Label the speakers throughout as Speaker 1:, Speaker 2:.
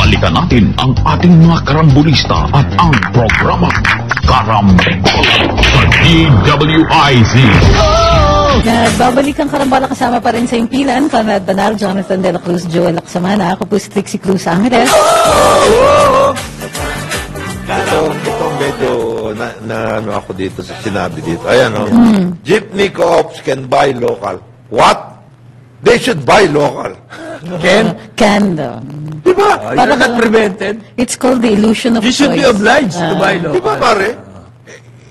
Speaker 1: balikan natin ang ating mga karambulista at ang programa Karambol sa DWIZ.
Speaker 2: Nagbabalik ang karambala kasama pa rin sa impilan. Conrad Banal, Jonathan De La Cruz, Joel Laksamana. Ako po si Trixie Cruz Angeles.
Speaker 3: Ito medyo ano ako dito sa sinabi dito. Ayan o. Jeepney co-ops can buy local. What? They should buy local.
Speaker 2: Can daw.
Speaker 3: Diba?
Speaker 4: Isn't that prevented?
Speaker 2: It's called the illusion of
Speaker 4: You should
Speaker 2: choice.
Speaker 4: be obliged to buy local.
Speaker 3: Diba pare?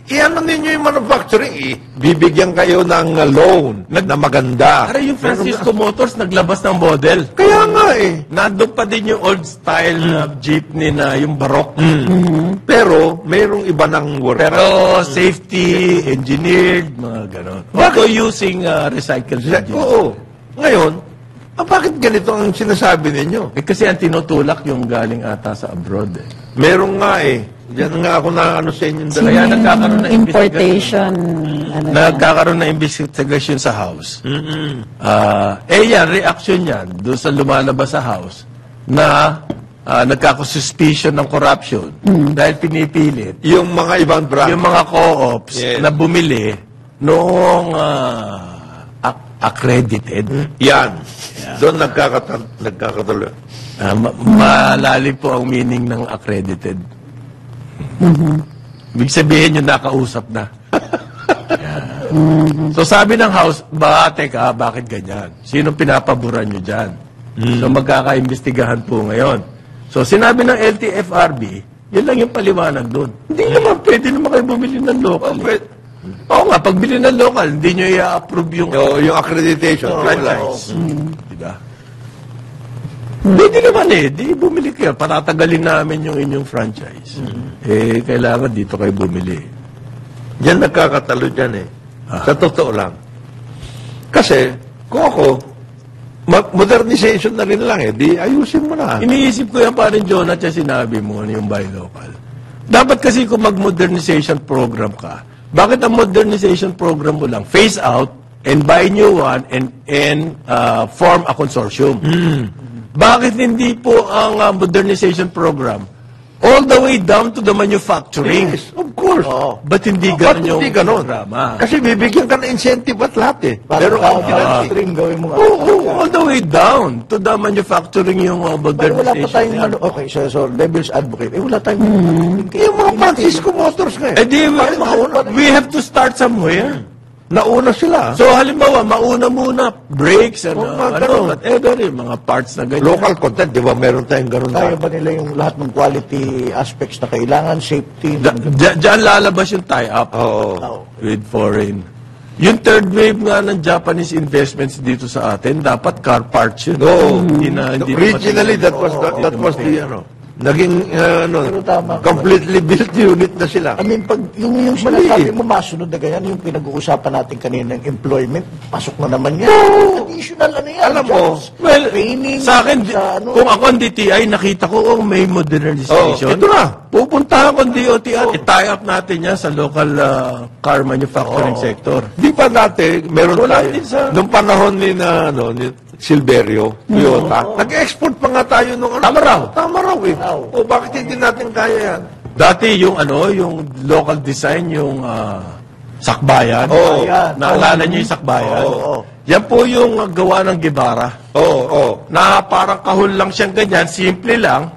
Speaker 3: Iyan ninyo yung manufacturing. Bibigyan kayo ng loan na maganda.
Speaker 4: Para yung Francisco Motors naglabas ng model.
Speaker 3: Kaya nga eh.
Speaker 4: Nandun pa din yung old style na jeepney na yung barok.
Speaker 3: Pero mayroong iba ng work.
Speaker 4: Pero safety, engineered, mga ganon. Although using recycled engines.
Speaker 3: Oo. Ngayon, bakit ganito ang sinasabi ninyo?
Speaker 4: Kasi ang tinutulak yung galing ata sa abroad.
Speaker 3: Meron nga eh. Diyan nga ako na ano sa inyong dalawa.
Speaker 4: Kaya nagkakaroon ng
Speaker 2: importation. Ano
Speaker 4: Nagkakaroon ng investigation sa House. Yan, reaction yan doon sa lumalabas sa House na nagkakasuspicion ng corruption dahil pinipilit
Speaker 3: Yung mga ibang branch.
Speaker 4: yung mga co-ops
Speaker 3: Yes.
Speaker 4: na bumili noong accredited.
Speaker 3: Yan. Doon nagkakatuloy.
Speaker 4: Malalim po ang meaning ng accredited. Ibig sabihin yung nakausap na. So sabi ng House, teka, bakit ganyan? Sinong pinapaboran nyo dyan? So magkakaimbestigahan po ngayon. So sinabi ng LTFRB, yun lang yung paliwanag doon. Hindi naman, pwede naman kayo bumili ng local. Oo nga, pagbili ng local, hindi nyo i-approve yung
Speaker 3: Yung accreditation.
Speaker 4: franchise. Diba? Pwede naman di bumili kayo. Patatagalin namin yung inyong franchise. Kailangan dito kayo bumili.
Speaker 3: Yan nagkakatalo dyan eh. Sa totoo lang. Kasi, kung ako, modernization na rin lang eh. Di ayusin mo na.
Speaker 4: Iniisip ko yan parang Jonah siya sinabi mo yung buy local. Dapat kasi kung mag-modernization program ka, bakit ang modernization program mo lang? Phase out and buy new one and form a consortium. Bakit hindi po ang modernization program all the way down to the manufacturing?
Speaker 3: Yes, of course.
Speaker 4: Ba't hindi
Speaker 3: Ba't
Speaker 4: ganun yung
Speaker 3: hindi ganon?
Speaker 4: programa?
Speaker 3: Kasi bibigyan ka ng incentive at lahat eh. Pero ang
Speaker 5: string gawin mo nga.
Speaker 4: All the way down to the manufacturing yung
Speaker 5: Pero wala pa
Speaker 4: modernization.
Speaker 5: tayong okay, so devil's advocate. Wala tayong
Speaker 3: yung mga Francisco Motors nga eh.
Speaker 4: We have to start somewhere.
Speaker 3: Nauna sila.
Speaker 4: So halimbawa, mauna muna, brakes and whatever, yung mga parts na ganyan.
Speaker 3: Local content, di ba meron tayong ganun
Speaker 5: Kaya
Speaker 3: na?
Speaker 5: ba nila yung lahat ng quality aspects na kailangan, safety?
Speaker 4: Diyan lalabas yung tie-up
Speaker 3: Oo.
Speaker 4: with foreign. Yung third wave nga ng Japanese investments dito sa atin, dapat car parts yun.
Speaker 3: No.
Speaker 4: Hindi
Speaker 3: Originally, that was the, naging,
Speaker 5: tama.
Speaker 3: completely built unit na sila.
Speaker 5: I mean, pag yung sinasabi mo, masunod na ganyan, yung pinag-uusapan natin kanina ng employment, pasok na naman yan. Additional yan.
Speaker 3: Alam mo,
Speaker 5: jobs,
Speaker 4: Well,
Speaker 5: training,
Speaker 4: sa akin,
Speaker 5: sa
Speaker 4: kung ako ang DTI, nakita ko, may modernization.
Speaker 3: ito na.
Speaker 4: Pupuntahan ko ang DOTR, i-tie up natin yan sa local car manufacturing sector.
Speaker 3: Di ba dati, meron
Speaker 4: Wala
Speaker 3: tayo,
Speaker 4: din sa-
Speaker 3: nung panahon ni Silverio, Toyota, nag-export pa nga tayo nung
Speaker 4: Tama raw.
Speaker 3: Tama raw eh. O bakit hindi natin kaya yan?
Speaker 4: Dati yung yung local design, yung sakbayan.
Speaker 3: Oo.
Speaker 4: Naalala niyo yung sakbayan? Yan po yung gawa ng Guevara.
Speaker 3: Oo.
Speaker 4: Na parang kahon lang siyang ganyan, simple lang.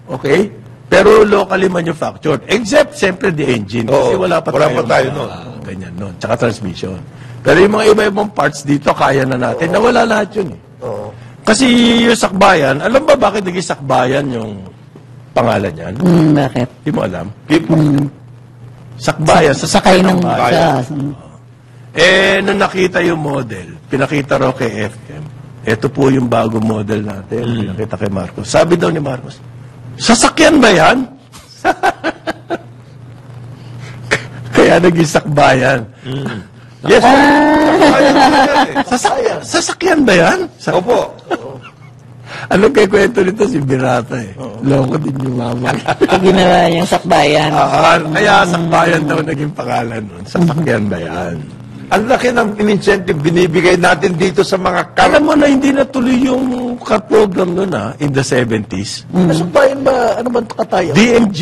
Speaker 4: Okay? Pero locally manufactured. Except, siyempre, the engine. Kasi
Speaker 3: Oo.
Speaker 4: wala pa
Speaker 3: Wala pa tayo
Speaker 4: mga
Speaker 3: nun.
Speaker 4: ganyan nun. Tsaka transmission. Pero yung mga iba-ibang parts dito, kaya na natin. Nawala lahat yun eh. Kasi yung sakbayan, alam ba bakit naging sakbayan yung pangalan yan?
Speaker 2: Bakit?
Speaker 4: Hindi mo alam? Sakbayan,
Speaker 2: Sakay ng
Speaker 4: bayan.
Speaker 2: sa...
Speaker 4: Nung nakita yung model, pinakita raw kay FM, ito po yung bago model natin, pinakita kay Marcos. Sabi daw ni Marcos, sasakyan ba yan? Kaya naging sakbayan.
Speaker 3: Yes.
Speaker 4: Sasakyan ba yan?
Speaker 3: Opo.
Speaker 4: Anong kay kwento nito si Birata eh. Loko din yung mama.
Speaker 2: Pag ginawa niyang sakbayan.
Speaker 4: Kaya sakbayan daw naging pangalan nun. Sasakyan ba yan?
Speaker 3: Ang laki ng incentive binibigay natin dito sa mga
Speaker 4: Alam mo na hindi natuloy yung car program noon in the 70s.
Speaker 5: Nasa bayan ba, ano ba katayo?
Speaker 4: DMG,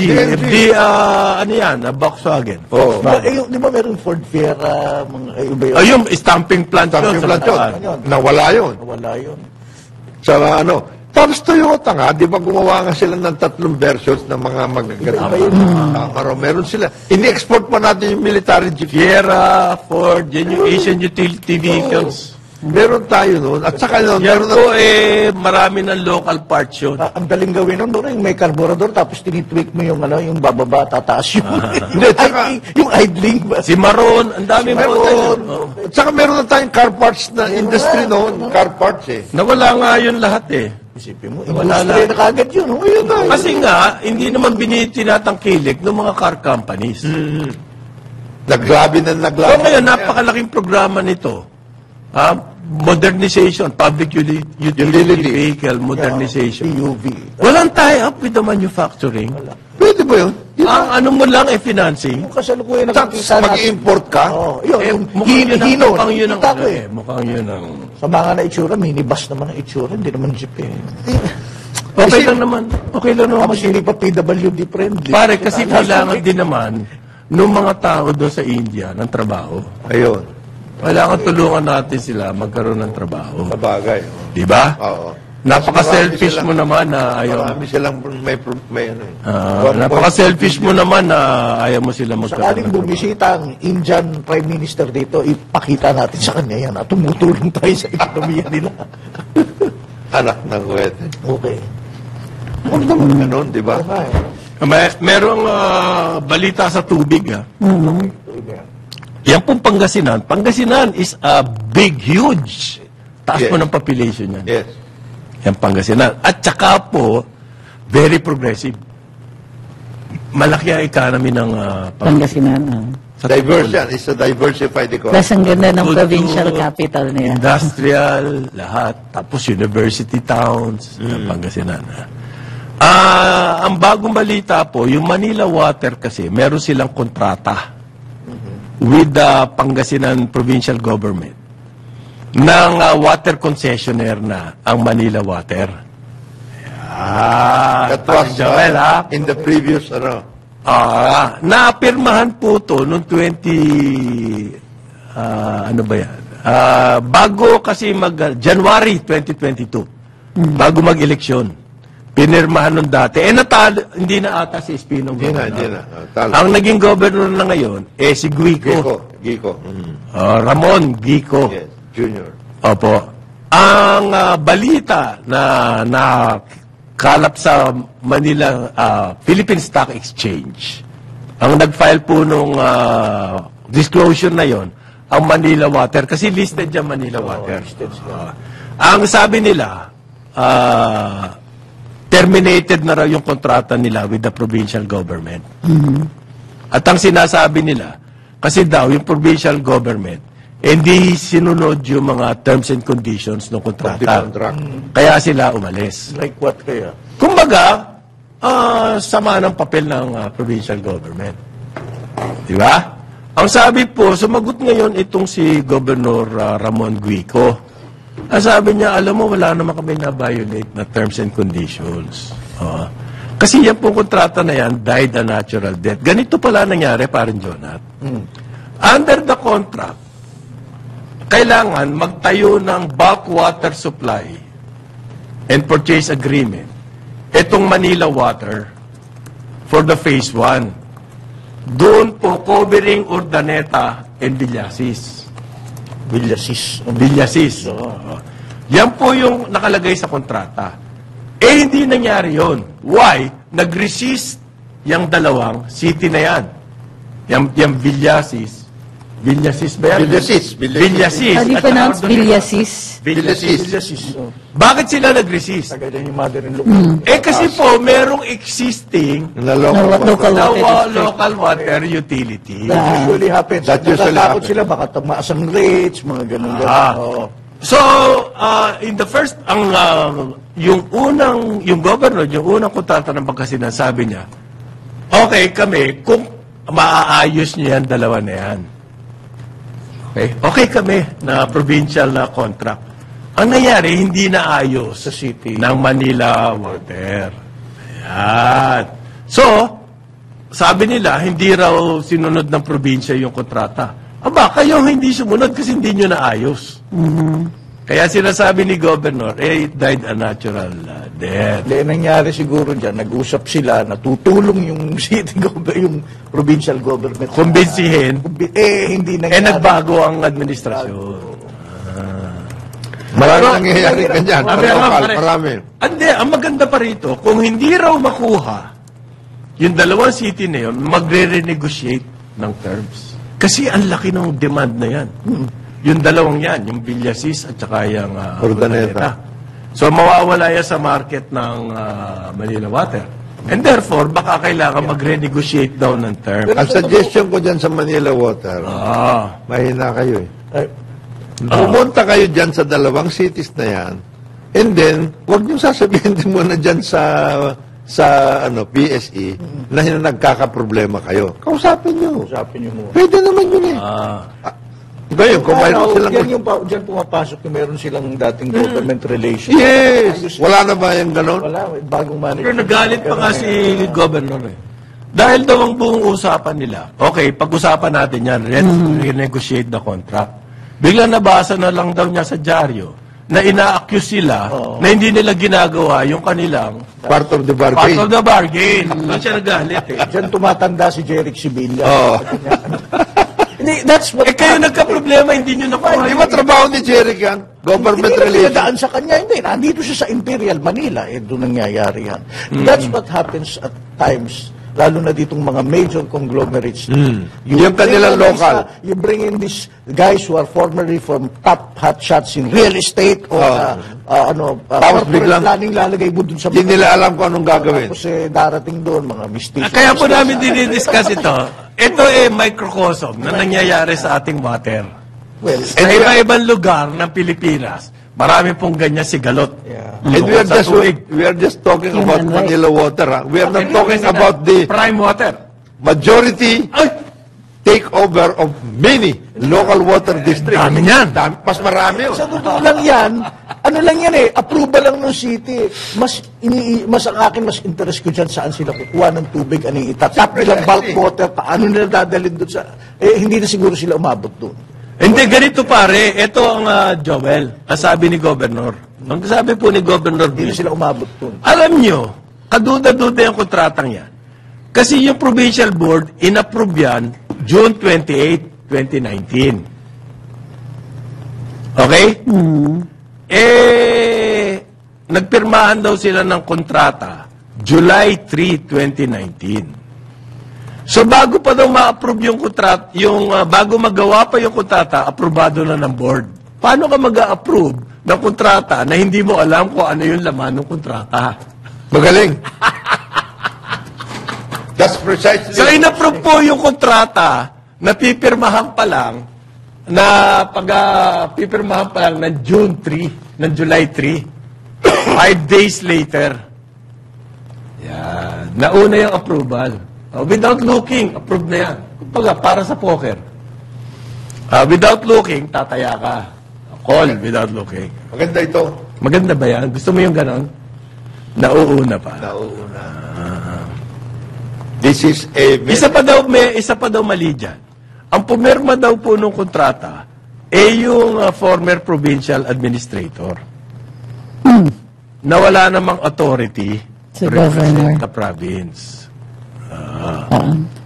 Speaker 4: ano yan, Volkswagen.
Speaker 3: Oo.
Speaker 5: Di ba meron Ford Fiera, mga iba yun?
Speaker 4: Yung stamping plant
Speaker 3: Samping
Speaker 4: yun.
Speaker 3: plant yun.
Speaker 5: Yun.
Speaker 3: Nawala yun.
Speaker 5: Wala yun.
Speaker 3: Sa ano. Tapos Toyota nga, di ba gumawa nga sila ng 3 versions ng mga magaganda. Meron sila. Ini-export pa natin yung military jeep.
Speaker 4: Fiera, Ford, yan yung Asian utility vehicles.
Speaker 3: Meron tayo noon. At saka noon,
Speaker 4: Yan
Speaker 3: meron
Speaker 4: po marami ng local parts yun.
Speaker 5: Ang daling gawin nun, doon yung may carburetor, tapos tinitweak mo yung ano, yung bababa, tataas yung,
Speaker 3: Hindi, tsaka-
Speaker 5: yung idling ba?
Speaker 4: Si Maron, ang dami po
Speaker 3: meron. At saka meron na tayong car parts na industry noon. Car parts
Speaker 4: Nawala nga yun lahat
Speaker 5: Isipin mo,
Speaker 4: Wala
Speaker 5: industry
Speaker 4: na.
Speaker 5: na kagad yun. Oh, yun na.
Speaker 4: Kasi nga, hindi naman binitinatangkilik ng mga car companies.
Speaker 3: Naglabi na
Speaker 4: So
Speaker 3: naglabi.
Speaker 4: ngayon, napakalaking programa nito. Modernization, public utility vehicle modernization.
Speaker 5: PUV.
Speaker 4: Walang tie-up with the manufacturing.
Speaker 3: Pwede ba yun?
Speaker 4: Ang ano mo lang financing.
Speaker 5: Yung kasalukuyan
Speaker 3: Tapos
Speaker 5: nakikita natin.
Speaker 3: mag-import ka?
Speaker 5: Oo, yun. yung
Speaker 4: Mukhang yun ang,
Speaker 5: hino.
Speaker 4: mukhang yun ang,
Speaker 5: Kita ko eh.
Speaker 4: mukhang yun ang,
Speaker 5: Sa mga na itsura, minibus naman ang itsura, hindi naman jeep eh.
Speaker 4: okay lang naman. Okay lang naman.
Speaker 5: Tapos hindi pa PWD friendly.
Speaker 4: Pare, kasi kailangan din naman ng mga tao doon sa India ng trabaho.
Speaker 3: Ayun.
Speaker 4: Kailangan tulungan natin sila magkaroon ng trabaho.
Speaker 3: Sabagay.
Speaker 4: Di ba?
Speaker 3: Oo.
Speaker 4: Napaka-selfish mo naman na ayaw.
Speaker 3: Marami silang may ano
Speaker 4: Napaka-selfish mo naman na ayaw mo sila magkaroon
Speaker 5: Sakaling
Speaker 4: ng trabaho.
Speaker 5: bumisita ang Indian Prime Minister dito, ipakita natin sa kanya yan. Tumutulong tayo sa ekonomiya nila.
Speaker 3: anak ng kwete.
Speaker 5: Okay.
Speaker 3: Huwag naman ganun, di ba?
Speaker 4: Merong balita sa tubig. Yan pong Pangasinan. Pangasinan is a big, huge. Taas
Speaker 3: Yes.
Speaker 4: po ng population yan.
Speaker 3: Yes.
Speaker 4: Yan Pangasinan. At saka po, very progressive. Malaki ang economy ng
Speaker 2: Pangasinan.
Speaker 4: sa
Speaker 3: Diverse
Speaker 4: tungkol.
Speaker 3: yan. It's a diversified economy.
Speaker 2: Plus, ang ganda ng
Speaker 4: Good
Speaker 2: provincial
Speaker 4: to-
Speaker 2: capital niya.
Speaker 4: Industrial, lahat. Tapos university towns ng Pangasinan. Ang bagong balita po, yung Manila Water kasi, meron silang kontrata with the Pangasinan Provincial Government ng water concessionaire na ang Manila Water.
Speaker 3: That was
Speaker 4: Joel,
Speaker 3: in the previous,
Speaker 4: napirmahan po to noong 20, ano ba yan? Bago kasi January 2022, bago mag-eleksyon. Pinirmahan nung dati. Natalo, hindi na ata si Espinong
Speaker 3: Hindi na,
Speaker 4: governor.
Speaker 3: hindi na. Talo.
Speaker 4: Ang naging governor na ngayon, si Guico.
Speaker 3: Gico.
Speaker 4: Ramon Guico.
Speaker 3: Yes, Junior.
Speaker 4: Opo. Ang balita na kalap sa Manila Philippine Stock Exchange, ang nag-file po nung disclosure na yon, ang Manila Water, kasi listed dyan Manila Water. Ang sabi nila, terminated na raw yung kontrata nila with the provincial government. At ang sinasabi nila, kasi daw yung provincial government, hindi sinunod yung mga terms and conditions ng kontrata.
Speaker 3: Contract.
Speaker 4: Kaya sila umalis.
Speaker 5: Like what kaya?
Speaker 4: Kumbaga, sama ng papel ng provincial government. Di ba? Ang sabi po, sumagot ngayon itong si Governor Ramon Guico. Ang sabi niya, alam mo, wala naman kami na-violate na terms and conditions. Kasi yan pong kontrata na yan, died a natural death. Ganito pala nangyari, parang Jonat. Under the contract, kailangan magtayo ng bulk water supply and purchase agreement. Itong Manila Water for the phase 1. Doon po covering Urdaneta and Villasis. Villasis. Yan po yung nakalagay sa kontrata. Hindi nangyari yon. Why? Nag-resist yung dalawang city na yan. Yung Villasis. Villasis ba yan?
Speaker 3: Villasis.
Speaker 4: Villasis.
Speaker 2: How do you
Speaker 4: At
Speaker 2: pronounce
Speaker 4: saka-
Speaker 2: Villasis?
Speaker 3: Villasis.
Speaker 4: Bakit sila nag-resist?
Speaker 5: Tagay yung mother-in-law.
Speaker 4: Kasi po, merong existing
Speaker 2: Local
Speaker 4: na
Speaker 2: water.
Speaker 4: local water utility.
Speaker 5: That usually happens.
Speaker 3: That usually
Speaker 5: Natatakot
Speaker 3: happens.
Speaker 5: sila, baka tumaas ang rates, mga ganun. Oo.
Speaker 4: So, in the first, yung governor, yung unang kontrata ng Pangasinan, sabi niya, okay kami, kung maaayos niyo yan, dalawa na yan. Okay kami na provincial na contract. Ang nangyari, hindi na ayos
Speaker 5: Sa city.
Speaker 4: ng Manila Water. Ayan. So, sabi nila, hindi raw sinunod ng probinsya yung kontrata. Aba, kayo hindi sumunod kasi hindi nyo naayos. Kaya sinasabi ni Governor, it died a natural death.
Speaker 5: Hindi, nangyari siguro dyan, nag-usap sila, natutulong yung city government, yung provincial government.
Speaker 4: Kumbinsihin,
Speaker 5: Hindi nangyari.
Speaker 4: nagbago ang administrasyon.
Speaker 3: Marami nangyayari kanyan.
Speaker 4: Pare.
Speaker 3: Marami.
Speaker 4: Hindi, ang maganda pa rito, kung hindi raw makuha yung dalawang city na yun, magre-renegotiate ng terms. Kasi ang laki ng demand na yan. Yung dalawang yan, yung Villasis at saka yung
Speaker 3: Urdaneta.
Speaker 4: So, mawawala yan sa market ng Manila Water. And therefore, baka kailangan mag-renegotiate daw ng term.
Speaker 3: Ang suggestion ko dyan sa Manila Water, mahina kayo eh. Pumunta kayo dyan sa dalawang cities na yan, and then, huwag nyo sasabihin din muna dyan sa PSE na nagkakaproblema kayo. Kausapin nyo.
Speaker 5: Usapin nyo mo.
Speaker 3: Pwede naman yun eh. Diba yun, kung mayroon silang...
Speaker 5: Diyan pumapasok yung meron silang dating government relations.
Speaker 3: Yes! Wala na ba yung ganon?
Speaker 5: Wala, bagong
Speaker 4: Pero
Speaker 5: management.
Speaker 4: nagalit pa nga si Governor eh. Dahil daw ang buong usapan nila, okay, pag-usapan natin yan, renegotiate the contract. Biglang nabasa na lang daw niya sa dyaryo na ina-accuse sila na hindi nila ginagawa yung kanilang
Speaker 3: Part of the
Speaker 4: part
Speaker 3: bargain.
Speaker 4: of the bargain. Doon siya nagalit eh.
Speaker 5: Diyan tumatanda si Jeric Sibilla.
Speaker 3: Oo.
Speaker 5: Hindi, that's what...
Speaker 4: Kayo nagka-problema, hindi nyo nakuha.
Speaker 3: Di ba trabaho ni Jeric yan? Government
Speaker 5: Hindi na
Speaker 3: relations.
Speaker 5: pinadaan sa kanya. Hindi, nandito siya sa Imperial Manila. Doon nangyayari yan. That's what happens at times, lalo na ditong mga major conglomerates.
Speaker 3: Yung kanilang local.
Speaker 5: You bring in these guys who are formerly from top hot shots in real estate or
Speaker 3: Tapos biglang-
Speaker 5: planning lalagay mo dun sa
Speaker 3: Hindi nila alam kung anong gagawin.
Speaker 5: Tapos darating doon mga mistis.
Speaker 4: Kaya po namin dinidiscuss ito. Ito microcosm na nangyayari sa ating water.
Speaker 5: Well,
Speaker 4: Sa iba-ibang lugar ng Pilipinas, marami pong ganyan sigalot.
Speaker 3: And we are just talking about
Speaker 2: Human rights.
Speaker 3: Manila Water. We are not talking about the
Speaker 4: prime water.
Speaker 3: majority
Speaker 4: Ay!
Speaker 3: takeover of many local water districts.
Speaker 4: Dami niyan.
Speaker 3: Mas marami.
Speaker 5: sa totoo lang yan, ano lang yan approval lang ng city. Mas ang akin, mas interest ko dyan saan sila kukuha ng tubig, anong itatap nilang bulk water, paano nila dadalhin doon sa, hindi na siguro sila umabot doon.
Speaker 4: Hindi, ganito pare. Ito ang Joel. Ang sabi ni Governor. Ang sabi po ni Governor
Speaker 5: Hindi na
Speaker 4: Bill,
Speaker 5: sila umabot doon.
Speaker 4: alam nyo, kaduda-duda yung kontratang yan. Kasi yung Provincial Board, inapprove yan June 28, 2019. Okay? Nagpirmahan daw sila ng kontrata July 3, 2019. So bago pa daw ma-approve yung kontrata, bago magawa pa yung kontrata, aprobado na ng board. Paano ka mag-a-approve ng kontrata na hindi mo alam kung ano yung laman ng kontrata?
Speaker 3: Magaling. That's precisely.
Speaker 4: So in-approve po yung kontrata na pipirmahan pa lang pipirmahan pa lang ng June 3, ng July 3. 5 days later. Yan. Nauna yung approval. Without looking, approved na yan. Kumbaga, para sa poker. Without looking, tataya ka. Call without looking.
Speaker 3: Maganda ito.
Speaker 4: Maganda ba yan? Gusto mo yung ganon? Nauuna pa.
Speaker 3: Nauuna. This is a...
Speaker 4: Isa pa daw mali dyan. Ang pumirma daw po nung kontrata, yung former provincial administrator. Na wala namang authority
Speaker 2: Si
Speaker 4: to represent
Speaker 2: governor.
Speaker 4: the province.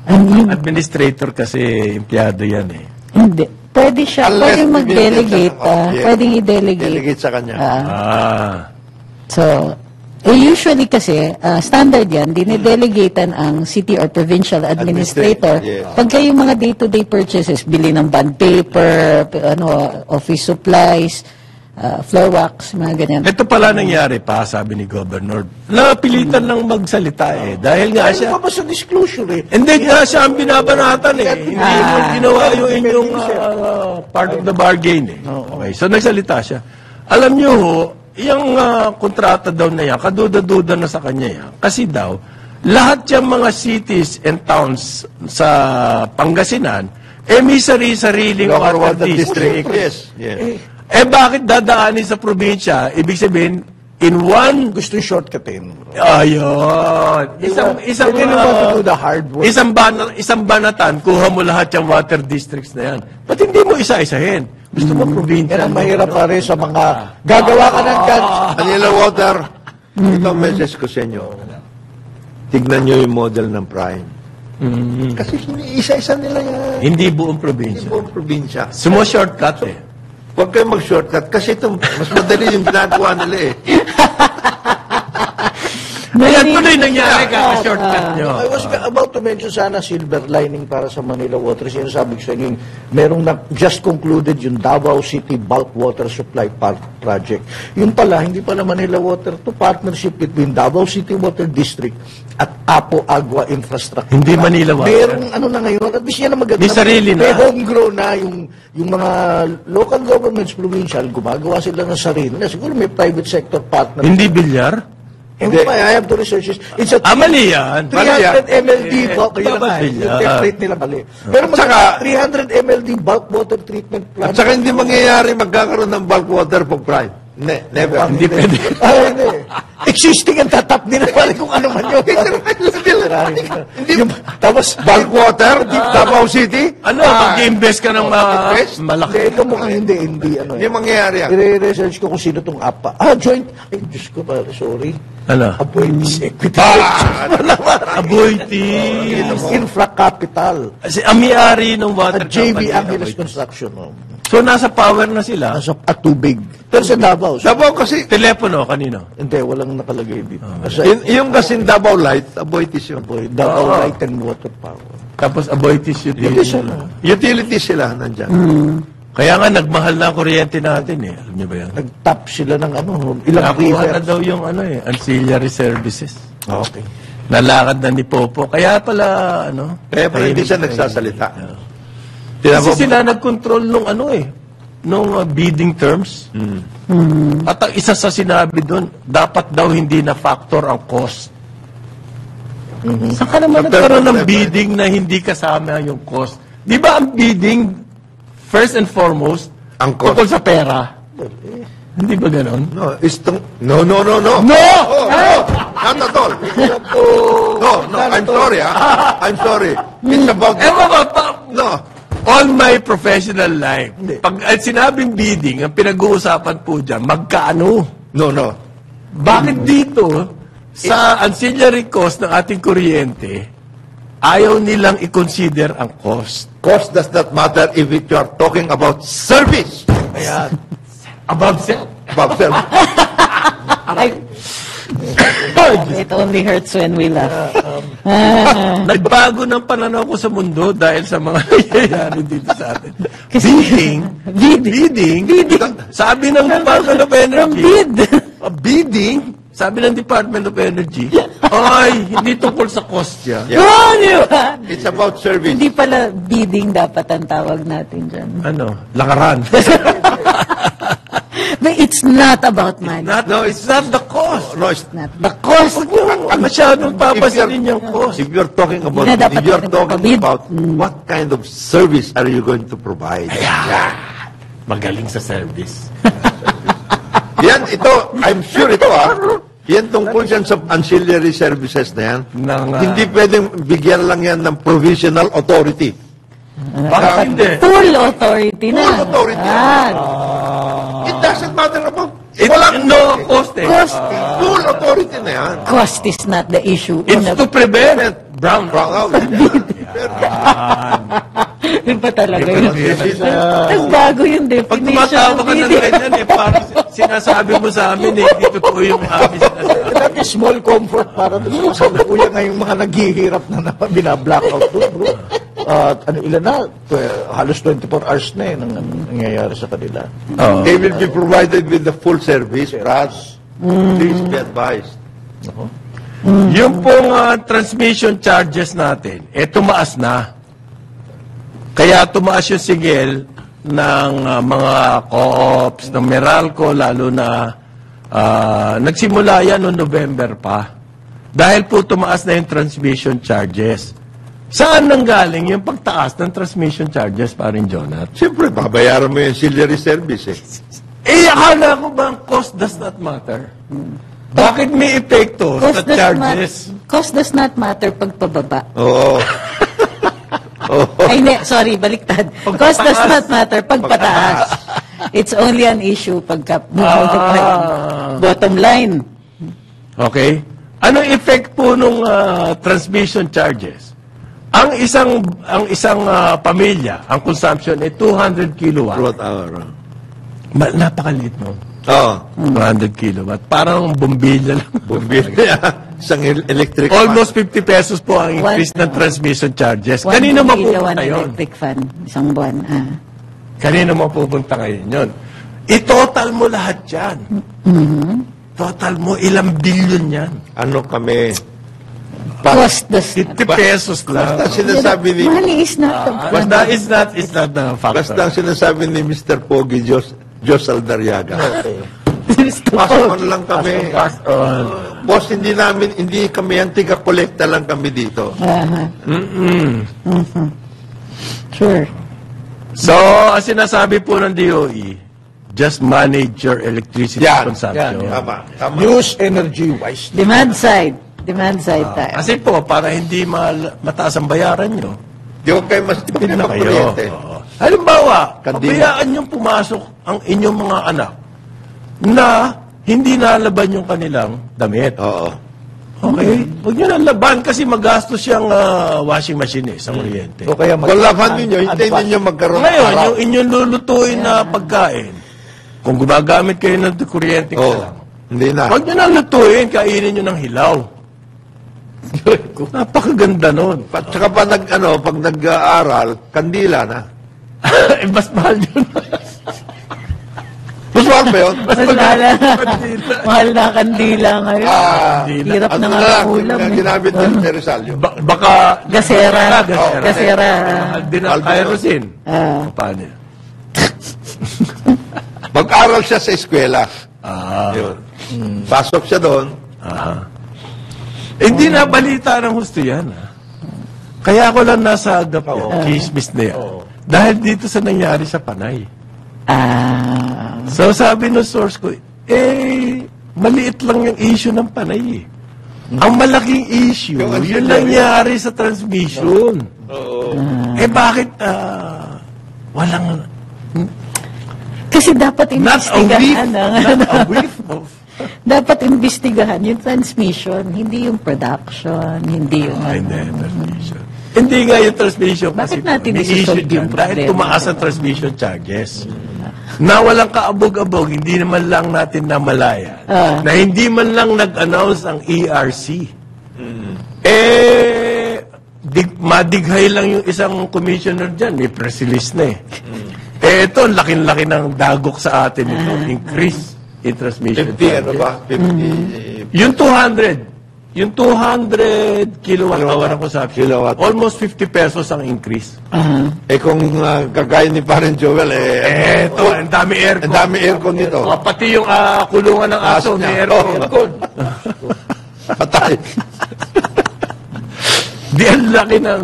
Speaker 2: Yung,
Speaker 4: Administrator kasi, empleyado yan eh.
Speaker 2: hindi. Pwede siya,
Speaker 3: Unless
Speaker 2: pwedeng mag-delegate,
Speaker 3: yes.
Speaker 2: pwedeng i-delegate.
Speaker 3: Delegate sa kanya.
Speaker 2: So, usually kasi, standard yan, dinidelegatean ang city or provincial administrator.
Speaker 3: Yes.
Speaker 2: Pagka yung mga day-to-day purchases, bili ng bond paper, office supplies, floor wax, mga ganyan.
Speaker 4: Ito pala nangyari pa, sabi ni Governor. Napilitan lang magsalita eh. Dahil nga siya,
Speaker 5: Ano pa ba sa disclosure
Speaker 4: hindi nga siya ang binabanatan eh. Hindi mo ginawa yung inyong part of the bargain eh. Okay, so nagsalita siya. Alam niyo ho, yung kontrata daw na yan, kaduda-duda na sa kanya yan. Kasi daw, lahat yung mga cities and towns sa Pangasinan, may sariling
Speaker 3: Local
Speaker 4: water
Speaker 3: water district.
Speaker 4: district.
Speaker 3: Yes.
Speaker 4: Bakit dadaanin sa probinsya? Ibig sabihin, in one...
Speaker 5: Gusto yung shortcutin.
Speaker 4: Ayun. Isang
Speaker 5: They don't want to do the hard work.
Speaker 4: isang banatan, kuha mo lahat yung water districts na yan. Ba't hindi mo isa-isahin? Gusto mo probinsya?
Speaker 5: Yan ang mahirap pare sa mga gagawa ka ng
Speaker 3: Manila Water, ito ang message ko sa inyo. Tignan nyo yung model ng Prime. Kasi isa-isa nila yan.
Speaker 4: Hindi buong probinsya.
Speaker 3: Buong probinsya.
Speaker 4: Sumo-shortcut eh.
Speaker 3: Huwag kayong mag-shortcut kasi ito, mas madali yung ginagawa nila eh.
Speaker 4: Kaya tuloy nangyari ka-shortcut nyo.
Speaker 5: I was about to mention sana silver lining para sa Manila Water. Sinasabi ko sa inyo, merong just concluded yung Davao City Bulk Water Supply Project. Yung pala, hindi pala Manila Water to partnership between Davao City Water District at Apo Agua Infrastructure.
Speaker 4: Hindi Manila Water.
Speaker 5: Merong ano na ngayon, at least yan ang maganda.
Speaker 4: May sarili na.
Speaker 5: May homegrown na yung mga local governments, provincial, gumagawa sila ng sarili na. Siguro may private sector partner.
Speaker 4: Hindi bilyar?
Speaker 5: I have to research this. It's a
Speaker 4: Mali yan.
Speaker 5: 300 MLD bulk.
Speaker 4: Dapat
Speaker 5: Yun na,
Speaker 4: nila.
Speaker 5: yung template nila mali. Pero
Speaker 3: saka,
Speaker 5: 300 MLD bulk water treatment plant.
Speaker 3: At saka hindi mangyayari magkakaroon ng bulk water for Prime. Never.
Speaker 4: Hindi pwede.
Speaker 5: Hindi. Existing ang tatap nila. Wala kung ano man yun. Tapos,
Speaker 3: Bulk water, Davao City.
Speaker 4: Ano, mag-invest ka ng malaki.
Speaker 5: ito mukhang hindi.
Speaker 3: Hindi mangyayari yan.
Speaker 5: I-research ko kung sino itong APA. Joint. Ay, Diyos ko pare, sorry.
Speaker 4: Ano?
Speaker 5: Appointees Equity.
Speaker 4: Aboitiz.
Speaker 5: Infra Capital.
Speaker 4: Ang may-ari ng water
Speaker 5: At JB
Speaker 4: company.
Speaker 5: Angeles Construction.
Speaker 4: So, nasa power na sila.
Speaker 5: At tubig. Pero sa Davao.
Speaker 3: Davao kasi,
Speaker 4: Telepono, kanino?
Speaker 5: Hindi, walang nakalagay dito.
Speaker 3: yung kasing Davao Light, Aboitiz yun.
Speaker 5: Davao Light and Water Power.
Speaker 4: Tapos Aboitiz Utilities.
Speaker 3: Utilities sila nandyan.
Speaker 4: Kaya nga, nagmahal na ang kuryente natin eh. Alam niyo ba yan?
Speaker 5: Nag-tap sila ng ilang
Speaker 4: Nakuha na
Speaker 5: rivers.
Speaker 4: daw yung ancillary services.
Speaker 5: Okay.
Speaker 4: Nalakad na ni Popo. Kaya pala,
Speaker 3: Kaya pala hindi siya nagsasalita.
Speaker 4: Kasi sila nag-control nung bidding terms. At ang isa sa sinabi doon, dapat daw hindi na factor ang cost. Saan ka naman nagkaroon ng bidding na hindi kasama yung cost? Di ba ang bidding, first and foremost,
Speaker 3: Ang cost.
Speaker 4: tungkol sa pera? Hindi ba ganon?
Speaker 3: No, no. No!
Speaker 4: No!
Speaker 3: Not at all. No, I'm sorry, I'm sorry. It's about... No.
Speaker 4: All my professional life, pag sinabing bidding, ang pinag-uusapan po dyan, magkaano?
Speaker 3: No.
Speaker 4: Bakit dito, sa ancillary cost ng ating kuryente, ayaw nilang i-consider ang cost?
Speaker 3: Cost does not matter if you are talking about service.
Speaker 5: Ayan.
Speaker 4: Above self.
Speaker 3: About service.
Speaker 2: It only hurts when we laugh.
Speaker 4: Nagbago ng pananaw ko sa mundo dahil sa mga nangyayari dito sa atin. Bidding. Sabi ng Department of Energy. Bidding. Sabi ng Department of Energy. Ay, hindi tungkol sa cost yan.
Speaker 2: Oh, di ba?
Speaker 3: It's about service.
Speaker 2: Hindi pala bidding dapat ang tawag natin dyan.
Speaker 4: Lakaran.
Speaker 2: But it's not about money.
Speaker 4: It's not the cost.
Speaker 3: No, it's
Speaker 2: Not the cost.
Speaker 4: Masyadong papasalin yung cost.
Speaker 3: If you're talking about,
Speaker 2: Hindi na dapat
Speaker 3: if you're
Speaker 2: natin
Speaker 3: talking
Speaker 2: pabid.
Speaker 3: about what kind of service are you going to provide?
Speaker 4: Magaling sa service.
Speaker 3: Yan, ito, I'm sure ito yan tungkol yan sa ancillary services na yan. Hindi pwedeng bigyan lang yan ng provisional authority.
Speaker 4: Bakit hindi?
Speaker 2: Full authority na.
Speaker 3: Full authority. It doesn't matter about...
Speaker 4: No cost eh.
Speaker 2: Cost.
Speaker 3: Full authority na yan.
Speaker 2: Cost is not the issue.
Speaker 4: It's to prevent brown
Speaker 3: Out.
Speaker 2: Yun pa talaga yun. Nagbago yung
Speaker 4: Pag
Speaker 2: definition.
Speaker 4: tumatawa ka ng ganyan parang sinasabi mo sa amin hindi totoo yung aming sinasabi.
Speaker 5: That is small comfort para sa kuya ngayong mga naghihirap na binablackout doon, bro. Ilan na? Halos 24 hours na ang nangyayari sa kanila.
Speaker 3: They will be provided with the full service, Brad. Please be advised.
Speaker 4: Yung pong transmission charges natin, tumaas na. Kaya tumaas yung sigil ng mga co-ops, ng Meralco, lalo na nagsimula yan noong November pa. Dahil po tumaas na yung transmission charges. Saan nanggaling yung pagtaas ng transmission charges, parin Jonat?
Speaker 3: Siyempre, babayaran mo yung ancillary service eh.
Speaker 4: Akala ko ba ang cost does not matter? Bakit may epekto sa charges?
Speaker 2: Cost does not matter pag pababa.
Speaker 3: Oo.
Speaker 2: Ay, hindi. Sorry, baliktad. Cost does not matter pag pataas. It's only an issue pagka bottom line.
Speaker 4: Okay? Anong effect po nung transmission charges? Ang isang pamilya, ang consumption ay 200 kilowatt.
Speaker 3: Kilowatt hour.
Speaker 4: Napakaliit mo.
Speaker 3: Oo.
Speaker 4: 200 kilowatt. Parang bombilya lang.
Speaker 3: Bumili isang electric
Speaker 4: Almost 50 pesos po ang increase ng transmission charges. Kanino mapupunta yun?
Speaker 2: electric fan, isang buwan.
Speaker 4: Kanino mapupunta ngayon yun? I-total mo lahat yan. Total mo, ilang billion yan.
Speaker 3: Ano kami?
Speaker 2: Cost does
Speaker 4: 50 pesos lang.
Speaker 3: Basta sinasabi ni
Speaker 2: Money is not the
Speaker 4: Basta it's not the factor.
Speaker 3: basta ang sinasabi ni Mr. Pogi Jos Aldarriaga.
Speaker 2: Mr.
Speaker 3: Pass
Speaker 2: Pogi.
Speaker 3: on lang kami.
Speaker 4: Pass on.
Speaker 3: Boss, hindi kami ang tiga-kolekta lang kami dito.
Speaker 2: Sure.
Speaker 4: So, ang sinasabi po ng DOE, just manage your electricity consumption.
Speaker 3: Tama.
Speaker 5: Use energy wisely.
Speaker 2: Demand side tayo.
Speaker 4: Kasi po, para hindi mataas ang bayaran nyo,
Speaker 3: Di ko kayo mas
Speaker 4: tipid na kayo.
Speaker 3: kuryente.
Speaker 4: Oo. Halimbawa,
Speaker 3: Kandila.
Speaker 4: pabayaan nyo pumasok ang inyong mga anak na hindi nalaban yung kanilang damit.
Speaker 3: Oo.
Speaker 4: Okay? Huwag nyo nalaban kasi magastos siyang washing machine sa kuryente.
Speaker 5: O kaya
Speaker 3: Kulaban ninyo, hintayin ninyo magkaroon
Speaker 4: Ngayon,
Speaker 3: araw.
Speaker 4: yung inyong lulutuin na pagkain, kung gumagamit kayo ng kuryente
Speaker 3: Oo.
Speaker 4: lang,
Speaker 3: Hindi na.
Speaker 4: huwag nyo nang lutuin, kainin nyo ng hilaw. Napakaganda nun.
Speaker 3: At saka pag nag-aaral, kandila na.
Speaker 4: Mas mahal yun.
Speaker 3: Mas mahal ba yun?
Speaker 2: Mahal na kandila ngayon. Hirap na nga ang ulam.
Speaker 3: Ginamit ng Teresalyo.
Speaker 4: Baka...
Speaker 2: Gasera.
Speaker 4: Gasera.
Speaker 2: Gasera.
Speaker 4: Din ang kerosene.
Speaker 2: Ah.
Speaker 4: Paano yun?
Speaker 3: Mag-aral siya sa eskwela. Yun. Pasok siya doon.
Speaker 4: Hindi na balita ng husto yan. Kaya ako lang nasa agap yan. Chismis na yan. Dahil dito sa nangyari sa Panay. So sabi ng source ko, maliit lang yung issue ng Panay eh. Ang malaking issue, yun nangyari sa transmission. Bakit walang...
Speaker 2: Kasi dapat
Speaker 4: Not a
Speaker 2: imbestigahan.
Speaker 4: whiff of...
Speaker 2: Dapat imbestigahan yung transmission, hindi yung production, hindi yung...
Speaker 4: Hindi, transmission. Hindi nga yung transmission kasi
Speaker 2: Bakit natin
Speaker 4: may
Speaker 2: isi-solve
Speaker 4: issue dyan
Speaker 2: yung
Speaker 4: dahil
Speaker 2: problema?
Speaker 4: tumaas ang transmission charges. Na walang kaabog-abog, hindi naman lang natin namalayan. Na hindi man lang nag-announce ang ERC. Madighay lang yung isang commissioner dyan, may press release na eh. Ito, laking-laki ng dagok sa atin ito, increase in transmission
Speaker 3: 50, ano ba? 50.
Speaker 4: Yung 200 kilowatt hour ang consumption,
Speaker 3: Kilowatt.
Speaker 4: almost 50 pesos ang increase.
Speaker 3: Kung kagaya ni Parang Joel,
Speaker 4: Eto, ang dami aircon.
Speaker 3: ang dami aircon nito.
Speaker 4: Pati yung kulungan ng aso,
Speaker 3: Aso
Speaker 4: may
Speaker 3: niya.
Speaker 4: aircon.
Speaker 3: Patay.
Speaker 4: Di ang laki ng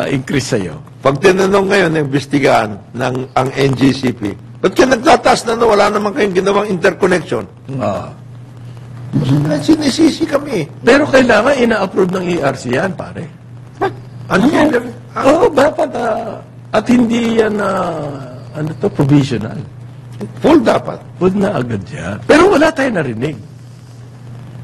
Speaker 4: increase sa'yo.
Speaker 3: Pag tinanong ngayon, investigahan ng ang NGCP, ba't kayo nagtataas na wala naman kayong ginawang interconnection? Sinisisi kami.
Speaker 4: Pero kailangan ina-approve ng ERC yan, pare.
Speaker 3: Ano yan?
Speaker 4: Oo, dapat. At hindi yan, provisional.
Speaker 3: Full dapat.
Speaker 4: Huwag na agad yan. Pero wala tayo narinig.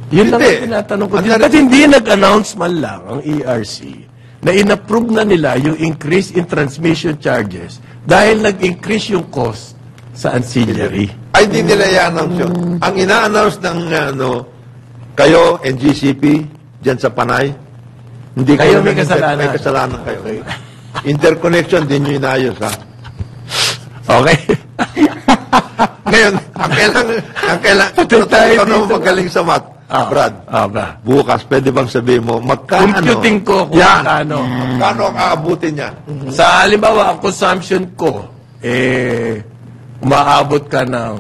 Speaker 4: Yun lang
Speaker 3: Hindi.
Speaker 4: ang tinatanong ko.
Speaker 3: Ang
Speaker 4: Ba't hindi nag-announce man lang ang ERC na in-approve na nila yung increase in transmission charges dahil nag-increase yung cost sa ancillary?
Speaker 3: Ay, hindi nila i-announce yun. Ang ina-announce ng, kayo, NGCP, dyan sa Panay, hindi
Speaker 4: Kayo may
Speaker 3: nag-
Speaker 4: kasalanan.
Speaker 3: May kasalanan kayo. Interconnection, din nyo inayos, ha?
Speaker 4: Okay.
Speaker 3: Ngayon, ang kailangan,
Speaker 4: tayo
Speaker 3: ikaw naman
Speaker 4: dito.
Speaker 3: magaling sa math, Brad.
Speaker 4: Ba?
Speaker 3: Bukas, pwede bang sabihin mo, magkano?
Speaker 4: Computing ko kung
Speaker 3: Yan.
Speaker 4: magkano.
Speaker 3: Magkano ang aabutin niya?
Speaker 4: Sa halimbawa, ang consumption ko, umaabot ka ng,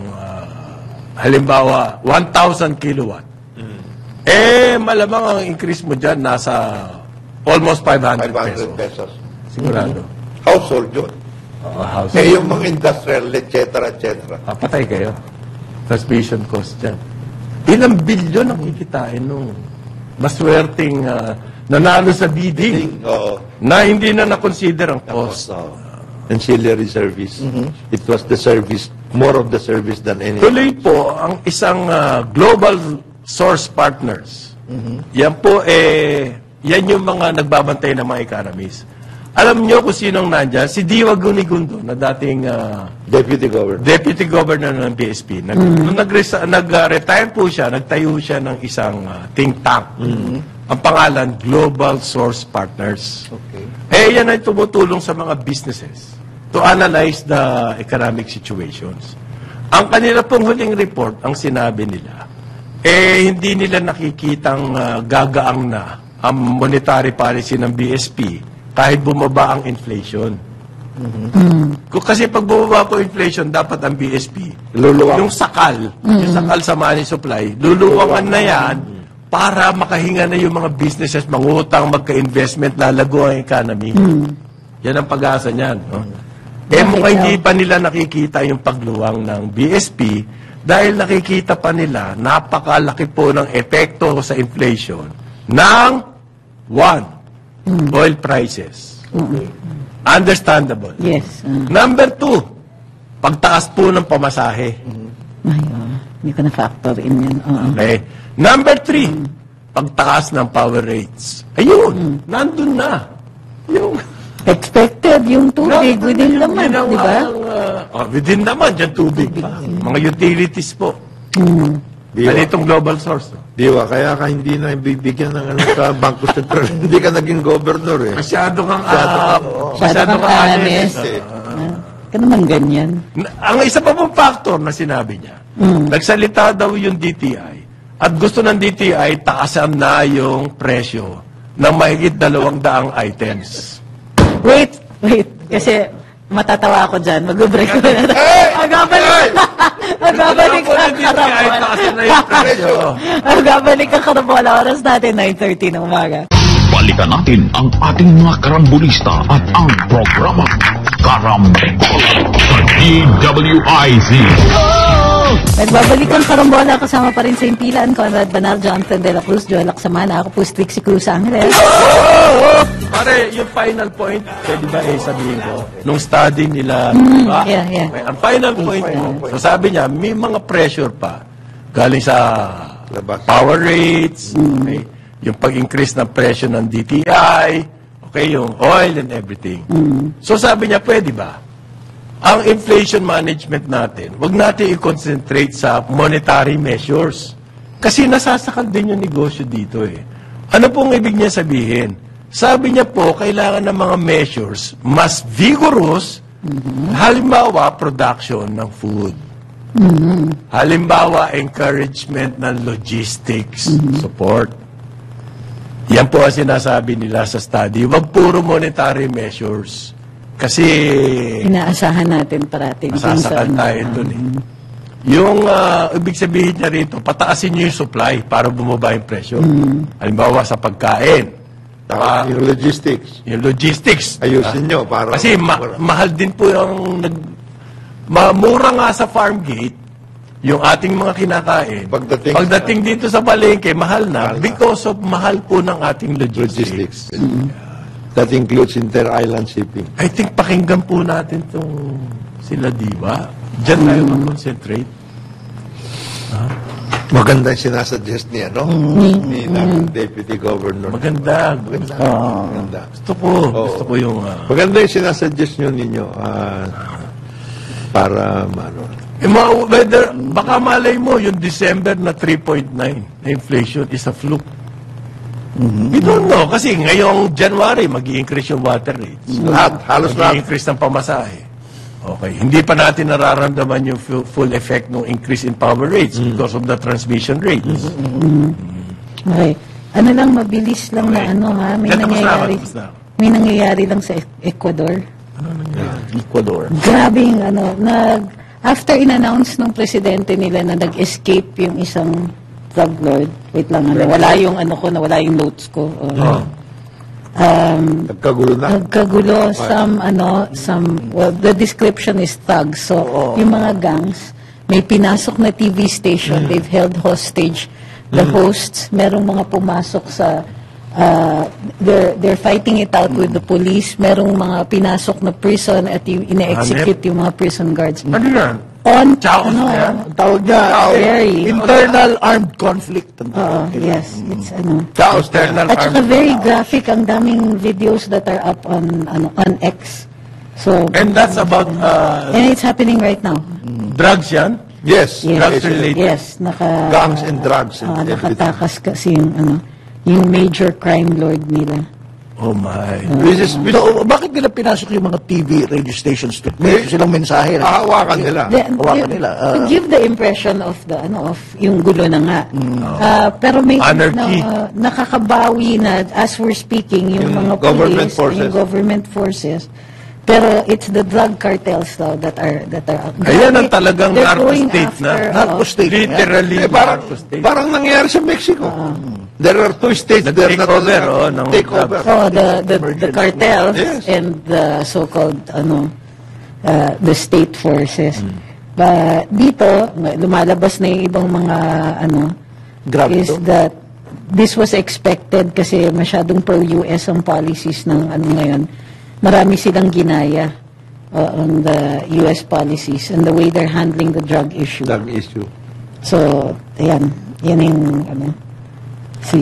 Speaker 4: halimbawa, 1,000 kilowatt. Malamang ang increase mo dyan nasa Almost 500
Speaker 3: 500
Speaker 4: pesos.
Speaker 3: pesos.
Speaker 4: Sigurado.
Speaker 3: Household yun.
Speaker 4: House.
Speaker 3: Eh, yung mga industrial, et cetera, et cetera.
Speaker 4: Patay kayo. Transmission cost dyan. Ilang bilyon ang kikitain nung maswerteng nanalo sa bidding
Speaker 3: Oo.
Speaker 4: na hindi na na-consider ang cost.
Speaker 3: Ancillary service. It was the service, more of the service than any.
Speaker 4: Tuloy po, ang isang global source partners. Yan po, yan yung mga nagbabantay ng mga economies. Alam nyo kung sinong nandyan? Si Diwa Gunigundo, na dating
Speaker 3: Deputy Governor
Speaker 4: ng BSP. Nung nag-retire po siya, nagtayo siya ng isang think tank. Ang pangalan, Global Source Partners.
Speaker 5: Okay.
Speaker 4: Yan ay tumutulong sa mga businesses to analyze the economic situations. Ang kanila pong huling report, ang sinabi nila, hindi nila nakikitang gagaang na ang monetary policy ng BSP kahit bumaba ang inflation. Kasi pag bumaba po inflation, dapat ang BSP, yung sakal sa money supply, luluwangan na yan para makahinga na yung mga businesses, mangutang, magka-investment, lalago ang economy. Yan ang pag-asa niyan. No? Mukhang hindi pa nila nakikita yung pagluwang ng BSP dahil nakikita pa nila napakalaki po ng epekto sa inflation ng oil prices. Understandable.
Speaker 2: Yes.
Speaker 4: Number 2, pagtaas po ng pamasahe.
Speaker 2: Hindi ko na-factor in yan.
Speaker 4: Okay. Number 3, pagtaas ng power rates. Ayun, nandun na. Yung
Speaker 2: Expected yung tubig within the month, di ba?
Speaker 4: Within the month, yan tubig pa. Mga utilities po. Itong global source. No?
Speaker 3: Diwa, kaya ka hindi na ibibigyan ng sa Bangko Sentral. Hindi ka naging governor eh.
Speaker 4: Masyado kang
Speaker 2: honest. Ka naman ganyan.
Speaker 4: Ang isa pa pong factor na sinabi niya, nagsalita daw yung DTI at gusto ng DTI taasan na yung presyo ng mahigit 200 items.
Speaker 2: Wait. Kasi matatawa ako dyan. Mag-break ko na. Magbabalik ang karambola. Oras natin, 9:30 ng umaga.
Speaker 1: Balikan natin ang ating mga karambulista at ang programa Karambol sa DWIZ.
Speaker 2: Nagbabalik ang karambola, kasama pa rin sa impilan, Conrad Banar, Jonathan De La Cruz, Joel Lacsamana, ako po si Trixie Cruz Angeles.
Speaker 4: Pare, yung final point, pwede ba sabihin ko, nung study nila,
Speaker 2: Yeah.
Speaker 4: Okay, ang final point mo, so sabi niya, may mga pressure pa galing sa power rates, okay, yung pag-increase ng presyo ng DTI, okay, yung oil and everything. So sabi niya, pwede ba? Ang inflation management natin, wag natin i-concentrate sa monetary measures. Kasi nasasakal din yung negosyo dito eh. Ano pong ibig niya sabihin? Sabi niya po, kailangan ng mga measures mas vigorous, halimbawa, production ng food. Halimbawa, encouragement ng logistics support. Yan po ang sinasabi nila sa study. Wag puro monetary measures. Kasi
Speaker 2: Inaasahan natin parating.
Speaker 4: masasakal tayo doon eh. Yung ibig sabihin niya rito, pataasin niyo yung supply para bumaba yung presyo. Halimbawa sa pagkain.
Speaker 3: Yung logistics.
Speaker 4: Yung logistics.
Speaker 3: Ayusin nyo para...
Speaker 4: Kasi mahal din po yung... mura nga sa farm gate, yung ating mga kinakain. Pagdating dito sa palengke, mahal na because of mahal po ng ating logistics.
Speaker 3: That includes inter-island shipping.
Speaker 4: I think pakinggan po natin itong sila Diwa. Diyan tayo mag-concentrate.
Speaker 3: Maganda yung sinasuggest niya, no? Ni Deputy Governor.
Speaker 4: Maganda.
Speaker 3: Maganda.
Speaker 4: Gusto ko yung...
Speaker 3: Maganda yung sinasuggest nyo ninyo para,
Speaker 4: whether, baka malay mo, yung December na 3.9 na inflation is a fluke. We don't know. Kasi ngayong January, mag-i-increase yung water rates.
Speaker 3: Halos lahat.
Speaker 4: Mag-i-increase ng pamasahe. Okay. Hindi pa natin nararamdaman yung full effect ng increase in power rates because of the transmission rates.
Speaker 2: Okay. Ano lang, mabilis lang na ano ha, may nangyayari lang sa Ecuador.
Speaker 5: Ecuador.
Speaker 2: Grabe yung after in-announce ng presidente nila na nag-escape yung isang drug lord. Wait lang, nawala yung nawala yung notes ko.
Speaker 3: Nagkagulo na.
Speaker 2: Nagkagulo, well, the description is thugs. So, yung mga gangs, may pinasok na TV station, they've held hostage the hosts, merong mga pumasok sa, they're fighting it out with the police, merong mga pinasok na prison at ina-execute yung mga prison guards.
Speaker 4: Ano yan?
Speaker 2: Chaos
Speaker 5: Ang tawag niya,
Speaker 2: Very.
Speaker 5: internal armed conflict.
Speaker 2: Yes, it's
Speaker 4: Chaos. External
Speaker 2: At saka
Speaker 4: armed.
Speaker 2: very graphic ang daming videos that are up on X. So,
Speaker 4: And that's about
Speaker 2: and it's happening right now.
Speaker 4: drugs yan?
Speaker 3: Yes.
Speaker 2: Yes,
Speaker 4: Drugs related.
Speaker 2: yes,
Speaker 3: Gangs and drugs and everything.
Speaker 2: nakatakas kasi yung major crime lord nila.
Speaker 4: Oh my.
Speaker 5: So, bakit nila pinasok yung mga TV radio stations? May silang mensahe.
Speaker 3: Hahawakan nila.
Speaker 5: Hawakan nila.
Speaker 2: To give the impression of the of yung gulo na nga. Pero may
Speaker 4: Anarchy.
Speaker 2: nakakabawi na as we're speaking yung mga
Speaker 3: government
Speaker 2: police, yung
Speaker 3: forces.
Speaker 2: government forces. Pero it's the drug cartels though that are
Speaker 4: Ayan ang talagang
Speaker 2: they're
Speaker 4: narco
Speaker 2: going
Speaker 4: state na.
Speaker 2: after,
Speaker 5: Narco state.
Speaker 4: Literally,
Speaker 3: Parang,
Speaker 4: narco state.
Speaker 3: parang nangyari sa Mexico. There are two states there
Speaker 4: Nag-take
Speaker 3: na
Speaker 4: over, ng
Speaker 3: take over.
Speaker 2: the cartels
Speaker 3: Yes.
Speaker 2: and the so-called the state forces. Dito lumalabas na yung ibang mga
Speaker 5: Grabe
Speaker 2: is
Speaker 5: to.
Speaker 2: that this was expected kasi masyadong pro-US ang policies ng ngayon. Marami silang ginaya on the US policies and the way they're handling the drug issue.
Speaker 3: Drug issue.
Speaker 2: So, yan yung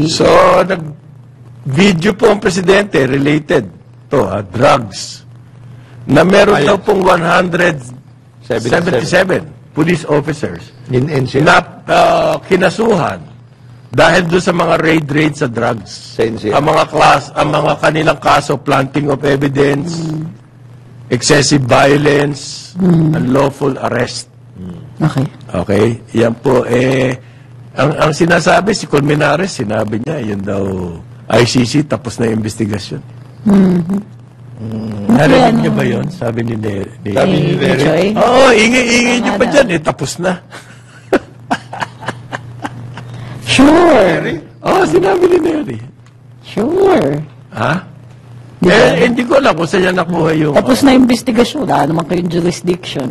Speaker 4: So, nag-video po ang presidente related to drugs na meron daw pong 177 police officers
Speaker 3: In NCR.
Speaker 4: na kinasuhan dahil doon sa mga raid sa drugs.
Speaker 3: Sa NCR.
Speaker 4: Ang mga kanilang kaso, planting of evidence, excessive violence, unlawful arrest.
Speaker 2: Okay.
Speaker 4: Okay? Yan po, ang sinasabi, si Colmenares, sinabi niya, yun daw, ICC, tapos na yung investigasyon. Narinig niyo ba yun? Sabi ni
Speaker 3: Sabi ni Neri.
Speaker 2: Joy?
Speaker 4: Oo, ingay niyo pa dyan, tapos na.
Speaker 2: Sure.
Speaker 4: Oo, sinabi ni Neri.
Speaker 2: Sure.
Speaker 4: Ha? Hindi ko alam kung saan niya nakuha yung...
Speaker 2: Tapos na investigasyon, wala naman kayong jurisdiction.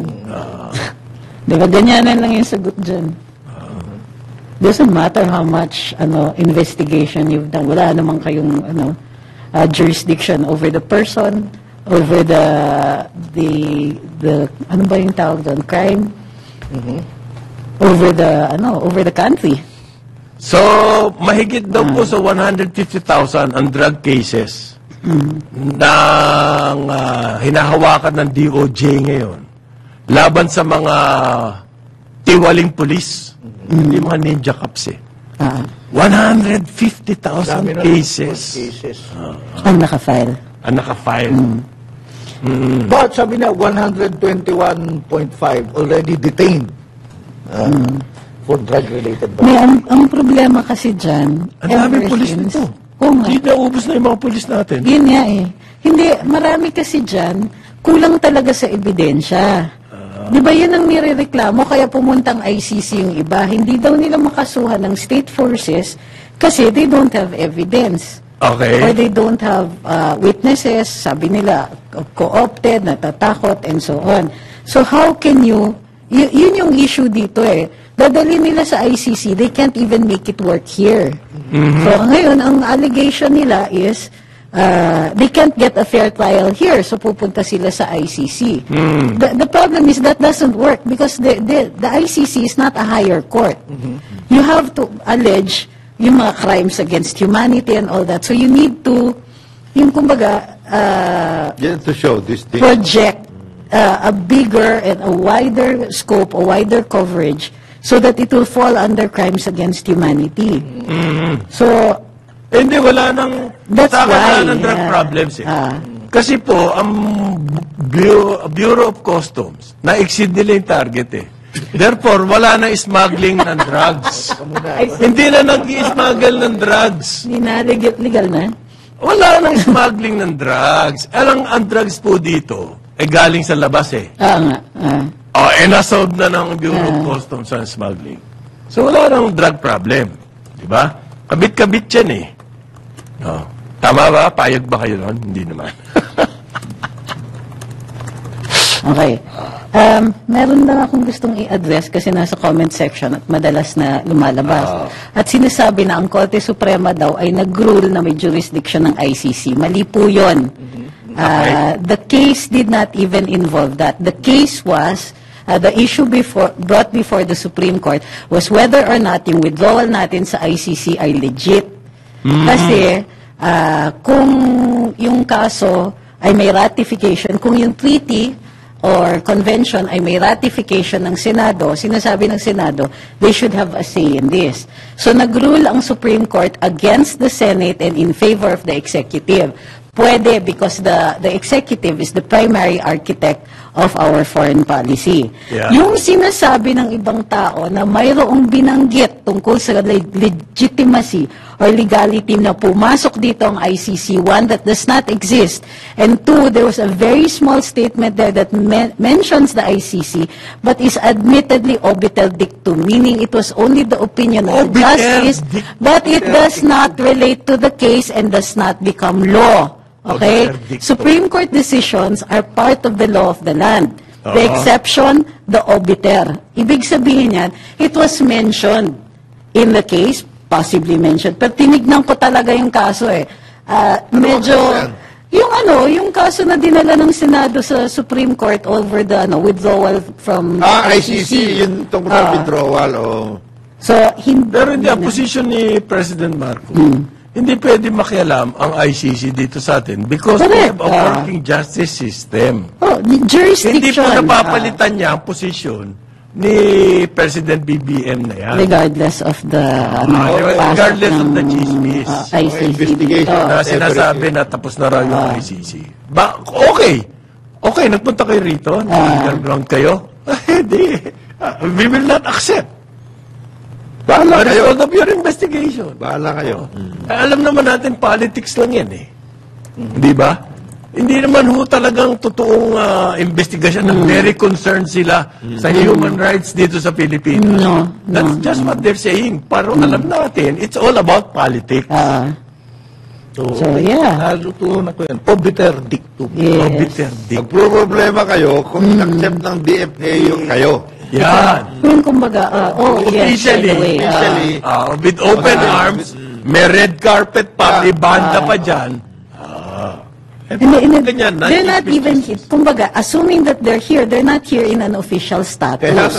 Speaker 2: Di ba, ganyanan lang yung sagot dyan. Doesn't matter how much investigation you've done. Wala naman kayong jurisdiction over the person, over the ano ba yung tawag doon? Crime? Over the country.
Speaker 4: So, mahigit daw po sa 150,000 ang drug cases na hinahawakan ng DOJ ngayon laban sa mga tiwaling pulis. Hindi mga ninja cops 150,000 cases
Speaker 2: Ang nakafile.
Speaker 4: ang nakafile.
Speaker 5: But sabi na 121.5 already detained for drug-related violence.
Speaker 2: Ang problema kasi dyan,
Speaker 4: Ang daming
Speaker 2: ever
Speaker 4: pulis
Speaker 2: since-
Speaker 4: nito.
Speaker 2: Oo nga.
Speaker 4: Hindi naubos na yung mga pulis natin.
Speaker 2: Yun nga eh. Hindi, marami kasi dyan, kulang talaga sa ebidensya. Di ba yun ang nirereklamo? Kaya pumuntang ICC yung iba. Hindi daw nila makasuhan ng state forces kasi they don't have evidence.
Speaker 4: Okay.
Speaker 2: Or they don't have witnesses. Sabi nila, co-opted, natatakot, and so on. So how can you, yun yung issue dito eh. Dadali nila sa ICC, they can't even make it work here. So ngayon, ang allegation nila is, they can't get a fair trial here, so pupunta sila sa ICC. The problem is that doesn't work because the ICC is not a higher court. You have to allege yung mga crimes against humanity and all that. So you need to, yung kumbaga,
Speaker 3: To show this thing.
Speaker 2: project a bigger and a wider scope, a wider coverage, so that it will fall under crimes against humanity. So,
Speaker 4: Hindi, wala nang...
Speaker 2: That's
Speaker 4: sa akin,
Speaker 2: why,
Speaker 4: wala nang drug problems eh. Kasi po, ang Bureau of Customs, na-exceed nila yung target eh. Therefore, wala na smuggling ng drugs. Hindi na nag-i-smuggle ng drugs.
Speaker 2: hindi na legal na.
Speaker 4: Wala nang smuggling ng drugs. Ang drugs po dito, galing sa labas eh.
Speaker 2: Nga.
Speaker 4: Nasolve na ng Bureau of Customs ang smuggling. So, wala nang drug problem. Di ba? Kabit-kabit yan eh. Tama Tama ba? Payag ba kayo nun? Hindi naman.
Speaker 2: Okay. Meron lang akong gustong i-address kasi nasa comment section at madalas na lumalabas. At sinasabi na ang Korte Suprema daw ay nag-rule na may jurisdiction ng ICC. Mali po yun. The case did not even involve that. The case was, the issue brought before the Supreme Court was whether or not yung withdrawal natin sa ICC ay legit. Kasi kung yung kaso ay may ratification, kung yung treaty or convention ay may ratification ng Senado, sinasabi ng Senado, they should have a say in this. So nag-rule ang Supreme Court against the Senate and in favor of the executive. Pwede because the executive is the primary architect of our foreign policy.
Speaker 4: Yeah.
Speaker 2: Yung sinasabi ng ibang tao na mayroong binanggit tungkol sa legitimacy or legality na pumasok dito ang ICC, one, that does not exist, and two, there was a very small statement there that mentions the ICC, but is admittedly obiter dictum, meaning it was only the opinion of the justice, but it does not relate to the case and does not become law. Okay? Supreme Court decisions are part of the law of the land. The exception, the obiter. Ibig sabihin yan, it was mentioned in the case, possibly mentioned. Pero tinignan ko talaga yung kaso eh. Medyo, yung kaso na dinala ng Senado sa Supreme Court over the withdrawal from
Speaker 3: ICC, yun tungkol sa withdrawal,
Speaker 2: So,
Speaker 4: Pero hindi, ang position ni President Marcos, hindi pwede makialam ang ICC dito sa atin because we have a working justice system.
Speaker 2: Jurisdiction.
Speaker 4: Hindi po napapalitan niya ang posisyon ni President BBM na yan.
Speaker 2: Regardless of the
Speaker 4: regardless of the chismis.
Speaker 2: ICC
Speaker 3: investigation.
Speaker 2: dito.
Speaker 4: Na sinasabi na tapos na raw yung ICC. Okay, nagpunta kayo rito, legal ground kayo. Hindi. We will not accept.
Speaker 3: Bahala
Speaker 4: The
Speaker 3: kayo.
Speaker 4: result of your investigation.
Speaker 3: Bahala kayo.
Speaker 4: Alam naman natin, politics lang yan eh. Di ba? Hindi naman ho talagang totoong investigasyon na very concerned sila sa human rights dito sa Pilipinas.
Speaker 2: No.
Speaker 4: That's just what they're saying. Pero alam natin, it's all about politics.
Speaker 2: So, yeah.
Speaker 5: Nalutuan ako yan. Obiter dictum.
Speaker 2: Yes.
Speaker 4: Obiter dic.
Speaker 3: Ang problema kayo, kung in-accept ng DFA yung kayo.
Speaker 4: Yan.
Speaker 2: Yung kumbaga, yes, by the way.
Speaker 4: With open arms, may red carpet pa, may banda pa dyan. Ganyan,
Speaker 2: They're not even, kumbaga, assuming that they're here, they're not here in an official status.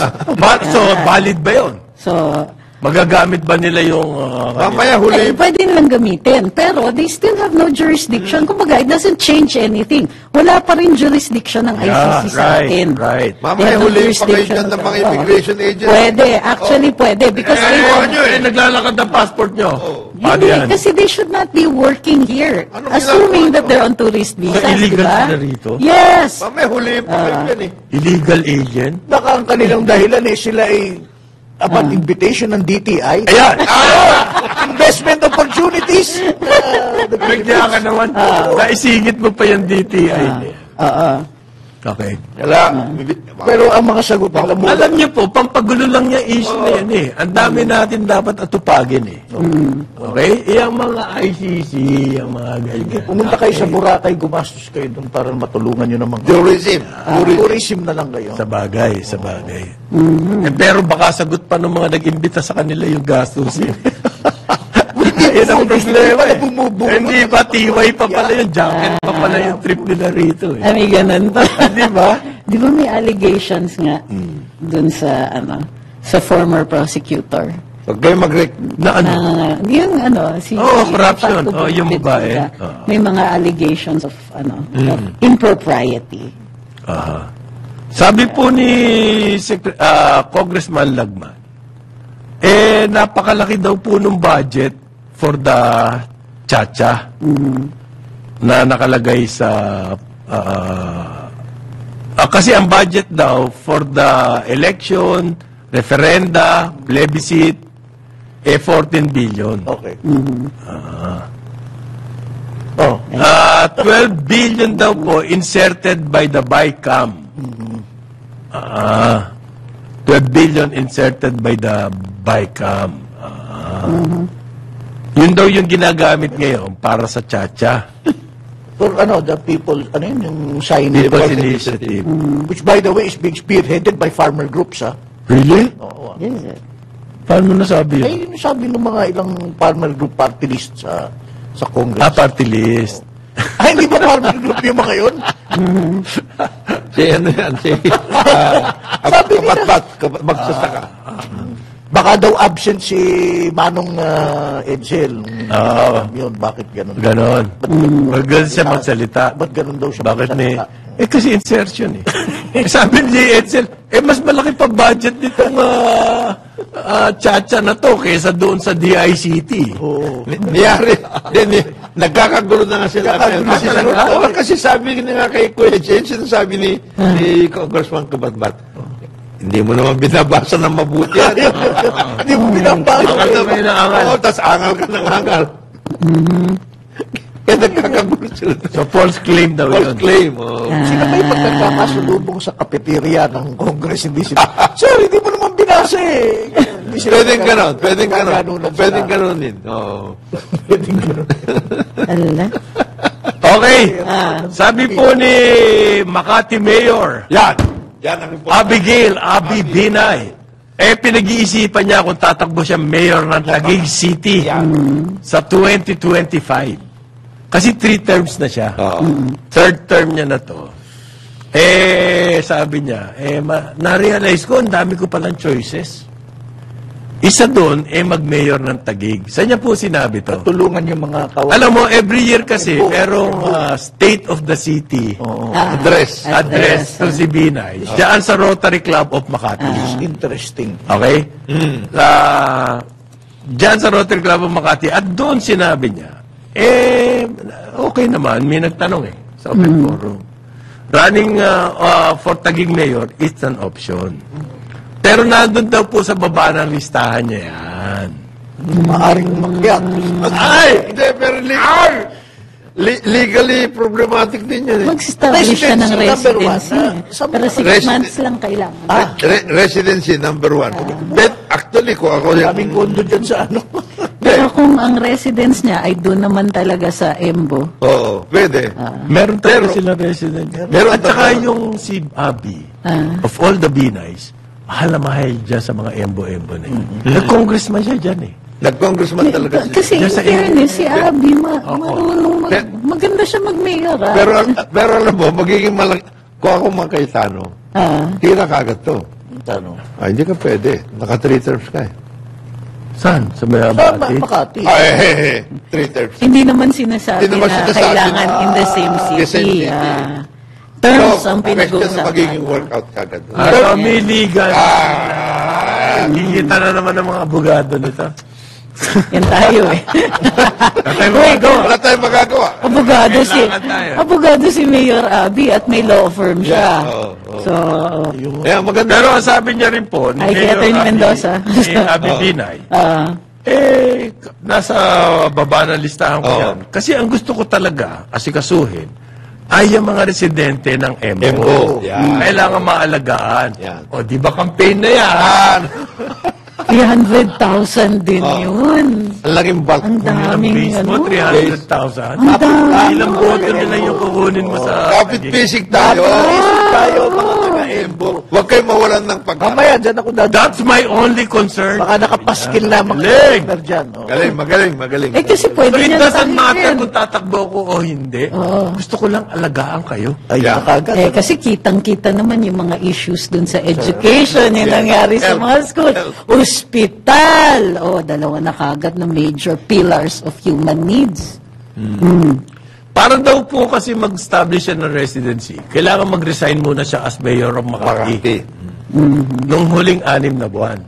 Speaker 4: So, valid ba yun?
Speaker 2: So,
Speaker 4: Magagamit ba nila yung...
Speaker 3: Mamaya huli.
Speaker 2: pwede nilang gamitin, pero they still have no jurisdiction. Kumbaga, it doesn't change anything. Wala pa rin jurisdiction ng ICC sa atin.
Speaker 4: Right.
Speaker 3: Mamaya huli pa kayo dyan ng mga immigration agents.
Speaker 2: Pwede, actually pwede. Because they won't.
Speaker 4: Naglalakad ng passport nyo. Paano
Speaker 2: Hindi,
Speaker 4: yan?
Speaker 2: kasi they should not be working here.
Speaker 3: Anong
Speaker 2: Assuming
Speaker 3: ginagawa
Speaker 2: that they're on tourist visas,
Speaker 4: illegal
Speaker 2: diba?
Speaker 4: sila rito?
Speaker 2: Yes.
Speaker 3: Mamaya huli pa kayo dyan eh.
Speaker 4: Illegal alien?
Speaker 5: Baka ang kanilang dahilan sila ay about invitation ng DTI.
Speaker 4: Ayan!
Speaker 5: Investment opportunities.
Speaker 4: Nagdiya ka naman. Naisingit mo pa yung DTI. Okay.
Speaker 5: Pero ang mga sagot alam mo,
Speaker 4: Alam niyo po, pampagulo lang niya issue na yan eh. Ang dami natin dapat atupagin eh. Okay? Yung mga ICC, yung mga ganyan.
Speaker 5: pumunta kayo sa Boracay, gumastos kayo doon para matulungan nyo ng mga...
Speaker 3: Tourism.
Speaker 5: Tourism na lang kayo.
Speaker 4: Sa bagay, sa bagay. Eh, pero baka sagot pa ng mga nag-imbita sa kanila yung gastos. Yan ang problema eh. Hindi ba, tiway pa pala yung jacket pa pala yung trip nila rito eh.
Speaker 2: May ganun pa.
Speaker 4: Di ba?
Speaker 2: Di ba may allegations nga dun sa, sa former prosecutor?
Speaker 3: Huwag kayo
Speaker 4: Na ano?
Speaker 2: Yung si...
Speaker 4: corruption.
Speaker 2: si
Speaker 4: Yung babae.
Speaker 2: May mga allegations of, of impropriety.
Speaker 4: Sabi po ni Congressman Lagman, napakalaki daw po ng budget for the chacha na nakalagay sa kasi ang budget daw for the election, referenda, plebiscite 14 billion.
Speaker 5: Okay.
Speaker 4: 12 billion daw po inserted by the BICAM. 12 billion inserted by the BICAM. Yun daw yung ginagamit ngayon para sa Chacha.
Speaker 5: For the people, yung signage.
Speaker 4: People's Initiative.
Speaker 5: Which, by the way, is being spearheaded by farmer groups, ha?
Speaker 4: Really?
Speaker 5: Oo.
Speaker 2: Yes, sir.
Speaker 4: Paano nasabi
Speaker 5: Ay,
Speaker 4: yun?
Speaker 5: yun sabi ng mga ilang farmer group party list sa Congress.
Speaker 4: Party list.
Speaker 5: Ay, hindi ba farmer group yung mga yun?
Speaker 3: Si ano yan, si magsasaka.
Speaker 5: Baka daw absent si Manong Edsel. Yun, bakit ganun?
Speaker 4: Ganon. Ganon siya magsalita.
Speaker 5: Ba't ganun daw siya
Speaker 4: Bakit ni...
Speaker 5: magsalita?
Speaker 4: kasi insertion eh. Sabi ni Edsel, mas malaki pa budget nitong Chacha na to kaysa doon sa DICT.
Speaker 3: Niyari, nagkakagulo na nga sila. Kasi sabi nga kay Kuya Chen, sinasabi ni Congressman Kabatbat, hindi mo naman binabasa ng mabuti yan.
Speaker 5: Hindi mo binabasa.
Speaker 3: Oo, tas angal ka ng angal. Kaya nagkakagulo sila.
Speaker 4: So false claim daw
Speaker 3: False
Speaker 4: yun.
Speaker 3: claim. Oh.
Speaker 5: Sino kayo magkakasulubong sa cafeteria ng Congress? Hindi sila, sir, hindi mo naman binasa eh. Hindi sila
Speaker 3: Pwedeng ganon, pwedeng ganon.
Speaker 5: magkaganunan sila.
Speaker 3: Pwedeng ganon din. Oo.
Speaker 5: Pwedeng ganon.
Speaker 2: Ala.
Speaker 4: Okay. Sabi po ni Makati Mayor,
Speaker 3: Yan. Yan ang important.
Speaker 4: Abigail Abi Binay, pinag-iisipan niya kung tatakbo siya mayor ng Taguig City sa 2025. Kasi 3 terms na siya. Third term niya na to. Sabi niya, na-realize ko, ang dami ko palang choices. Isa doon, mag-mayor ng Taguig. Saan niya po sinabi to?
Speaker 5: Tulungan yung mga kawan.
Speaker 4: Alam mo, every year kasi, merong State of the City address to si Binay. Diyan sa Rotary Club of Makati.
Speaker 5: Interesting.
Speaker 4: Okay? Diyan sa Rotary Club of Makati. At doon sinabi niya, okay naman, may nagtanong sa open forum. Running for Taguig Mayor, it's an option. Pero nandun daw po sa baba ng listahan niya yan.
Speaker 5: Maaring umakyat.
Speaker 3: Ay! Hindi, pero legally problematic din yun.
Speaker 2: Mag-establish ka ng
Speaker 5: Residency
Speaker 2: residency.
Speaker 5: number one.
Speaker 2: Pero 6
Speaker 3: Residency.
Speaker 2: months lang kailangan.
Speaker 3: Residency number 1. But actually, kung ako
Speaker 5: Kaming kondo dyan sa ano.
Speaker 2: Pero kung ang residence niya ay doon naman talaga sa Embo,
Speaker 3: Oo, pwede.
Speaker 4: Meron talaga silang resident.
Speaker 3: Meron
Speaker 4: At saka
Speaker 3: talaga.
Speaker 4: yung si Abi, of all the Binays, mahal na mahal dyan sa mga embo-embo na yun. Nag-congressman siya dyan eh.
Speaker 3: Nag-congressman talaga siya.
Speaker 2: kasi in
Speaker 4: Just sa
Speaker 2: fairness, si Abby, marunong, maganda siya mag-mayor.
Speaker 3: Pero alam mo, magiging malaki. Kung ako mga Cayetano, tira kagad to.
Speaker 5: Ano?
Speaker 3: Hindi ka pwede. Naka 3 terms ka eh.
Speaker 4: Saan? Sa may
Speaker 5: Sa
Speaker 4: Abati?
Speaker 5: Makati.
Speaker 3: 3 terms.
Speaker 2: Hindi naman sinasabi
Speaker 3: Hindi naman
Speaker 2: na
Speaker 3: sinasabi
Speaker 2: kailangan
Speaker 3: na
Speaker 2: in the same
Speaker 3: the
Speaker 2: city.
Speaker 3: same city.
Speaker 2: Terms ang
Speaker 3: question na
Speaker 2: pinag-uusapan.
Speaker 3: magiging workout kagad.
Speaker 4: May ligan. Kikita na naman ng mga abogado nito.
Speaker 2: Yan tayo eh.
Speaker 3: Wala tayong magagawa.
Speaker 2: Abogado si Mayor Abby at may law firm siya. So,
Speaker 3: Kaya maganda.
Speaker 4: Pero ang sabi niya rin po, ni
Speaker 2: Ay, kay
Speaker 4: Mayor
Speaker 2: Atty.
Speaker 4: Abi-
Speaker 2: Mendoza.
Speaker 4: ni Abi Binay, nasa baba ng listahan ko yan. Kasi ang gusto ko talaga, asikasuhin, ay yung mga residente ng
Speaker 3: MO.
Speaker 4: MO.
Speaker 3: Yan.
Speaker 4: Kailangan maalagaan.
Speaker 3: Yan.
Speaker 4: O, di ba campaign na yan?
Speaker 2: 300,000 din yun.
Speaker 3: Ang laking bulk.
Speaker 2: Ang daming
Speaker 4: Base mo,
Speaker 2: ano.
Speaker 4: 300,000.
Speaker 2: Ang dami.
Speaker 4: Ilang boto nila yung kukunin mo sa...
Speaker 3: Kapit pisig tayo.
Speaker 5: Tayo, mga taga-embo.
Speaker 3: Huwag kayo mawalan ng pagkakas.
Speaker 5: Mamaya, dyan ako dadaan.
Speaker 4: That's my only concern.
Speaker 5: Baka nakapaskil lamang
Speaker 4: Galing.
Speaker 5: sa dyan.
Speaker 3: Magaling.
Speaker 2: Eh kasi pwede
Speaker 4: So it
Speaker 2: niya
Speaker 4: doesn't matter
Speaker 2: tanggapin.
Speaker 4: kung tatakbo ko o hindi. Gusto ko lang alagaan kayo.
Speaker 5: Ay,
Speaker 3: Yeah.
Speaker 5: nakagad.
Speaker 2: Eh, kasi kitang-kita naman yung mga issues dun sa education, yung nangyari sa mga school. Hospital! O, 2 na kagad na major pillars of human needs.
Speaker 4: Para daw po kasi mag-establish siya ng residency, kailangan mag-resign muna siya as mayor of Makati.
Speaker 3: Makati.
Speaker 4: Nung huling 6 na buwan.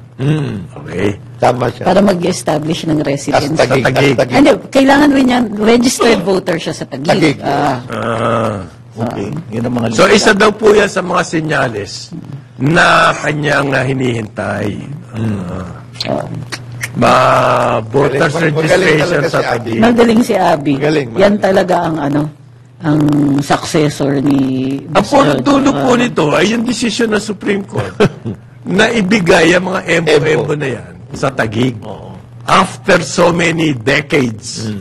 Speaker 4: Okay.
Speaker 3: Tama siya.
Speaker 2: Para mag-establish ng residency.
Speaker 3: Tagig.
Speaker 4: Tagig.
Speaker 2: Ano, kailangan rin yan, registered voter siya sa Taguig.
Speaker 3: Taguig.
Speaker 5: Okay. Yun ang mga
Speaker 4: So isa daw po yan sa mga senyales na kanyang hinihintay. Voters
Speaker 3: Magaling
Speaker 4: registration
Speaker 3: talaga
Speaker 4: sa
Speaker 3: si Abi.
Speaker 4: Taguig.
Speaker 2: Magaling si Abby.
Speaker 3: Magaling.
Speaker 2: Yan talaga ang ang successor ni...
Speaker 4: Ang dulo po nito ay yung desisyon ng Supreme Court na ibigay ang mga embo-embo na yan sa Taguig. after so many decades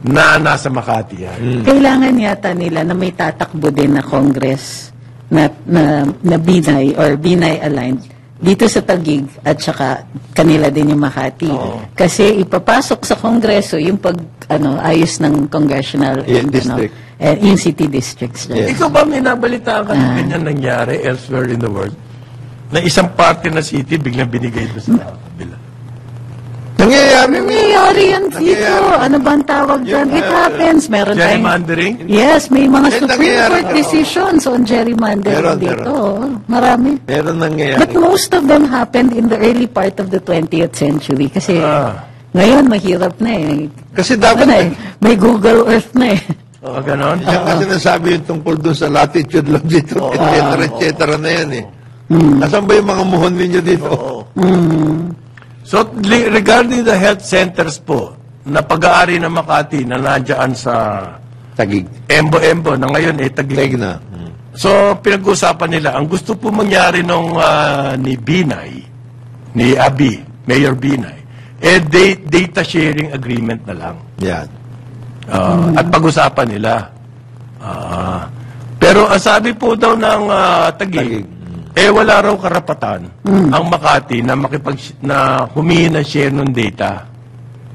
Speaker 4: na nasa Makati yan.
Speaker 2: Kailangan yata nila na may tatakbo din na Congress na Binay or Binay aligned dito sa Taguig at saka kanila din yung Makati. Kasi ipapasok sa Kongreso yung ayos ng congressional
Speaker 3: District.
Speaker 2: yung city districts.
Speaker 4: Ikaw ba may nabalitaan ka na ganyan nangyari elsewhere in the world? Na isang parte na city biglang binigay doon sa kabila.
Speaker 2: Nangyayari yan dito. Ano ba ang tawag dyan? It happens. Meron tayong...
Speaker 4: Gerrymandering?
Speaker 2: Yes, may mga Supreme
Speaker 3: nangyayari.
Speaker 2: Court decisions on gerrymandering dito. Marami.
Speaker 3: Meron nangyayari.
Speaker 2: But most of them happened in the early part of the 20th century. Kasi ngayon, mahirap na eh.
Speaker 3: Kasi dapat
Speaker 2: May Google Earth na eh.
Speaker 4: Ganon?
Speaker 3: Yan kasi nasabi yung tungkol dun sa latitude, longitude, etc. na yan eh. Nasaan ba yung mga muhon ninyo dito?
Speaker 4: So, regarding the health centers po, na pag-aari ng Makati na nandiyan sa
Speaker 3: Taguig.
Speaker 4: Embo-Embo, na ngayon
Speaker 3: Taguig
Speaker 4: Taguig.
Speaker 3: na.
Speaker 4: So, pinag-uusapan nila, ang gusto po mangyari nung ni Binay, ni Abi, Mayor Binay, data sharing agreement na lang.
Speaker 3: Yan.
Speaker 4: At pag-usapan nila. Pero ang sabi po daw ng Taguig, wala raw karapatan ang Makati na na humingi ng share ng data.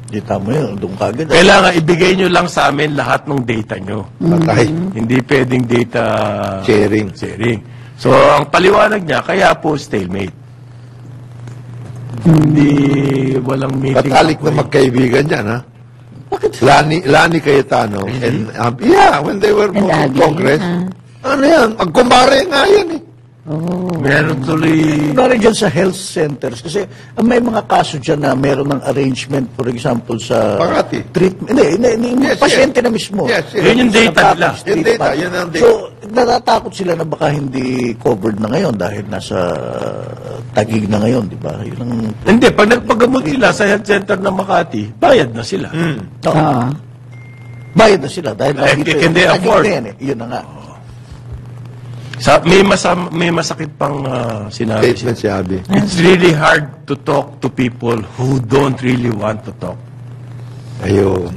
Speaker 5: Dita mo yun, doon kagad.
Speaker 4: Kailangan ibigay nyo lang sa amin lahat ng data nyo.
Speaker 3: Patay.
Speaker 4: Hindi pwedeng data
Speaker 3: Sharing.
Speaker 4: So, ang paliwanag niya, kaya po stalemate. Hindi, walang meeting.
Speaker 3: Patalik na magkaibigan yan, ha? Lani Cayetano. And, when they were
Speaker 2: And Abi,
Speaker 3: Congress. Ano yan? Magkumbare nga yan, eh.
Speaker 4: Meron tuloy.
Speaker 5: Kunwari dyan sa health centers, kasi may mga kaso dyan na meron ng arrangement, for example, sa
Speaker 3: Makati.
Speaker 5: treatment. Hindi,
Speaker 3: Yes,
Speaker 5: pasyente na mismo.
Speaker 3: Yes, yes.
Speaker 4: Yun yung data nila.
Speaker 3: Yung data, yun ang data.
Speaker 5: So, natatakot sila na baka hindi covered na ngayon dahil nasa Taguig na ngayon, di ba? Yun ang...
Speaker 4: Hindi, pag nagpagamot sila sa health center ng Makati, bayad na sila.
Speaker 5: Bayad na sila dahil
Speaker 4: Can they
Speaker 5: Taguig
Speaker 4: afford?
Speaker 5: na yan, eh. Yun na nga.
Speaker 4: May masakit pang sinabi
Speaker 3: Statement si
Speaker 4: siya.
Speaker 3: Abi.
Speaker 4: It's really hard to talk to people who don't really want to talk.
Speaker 3: Ayun.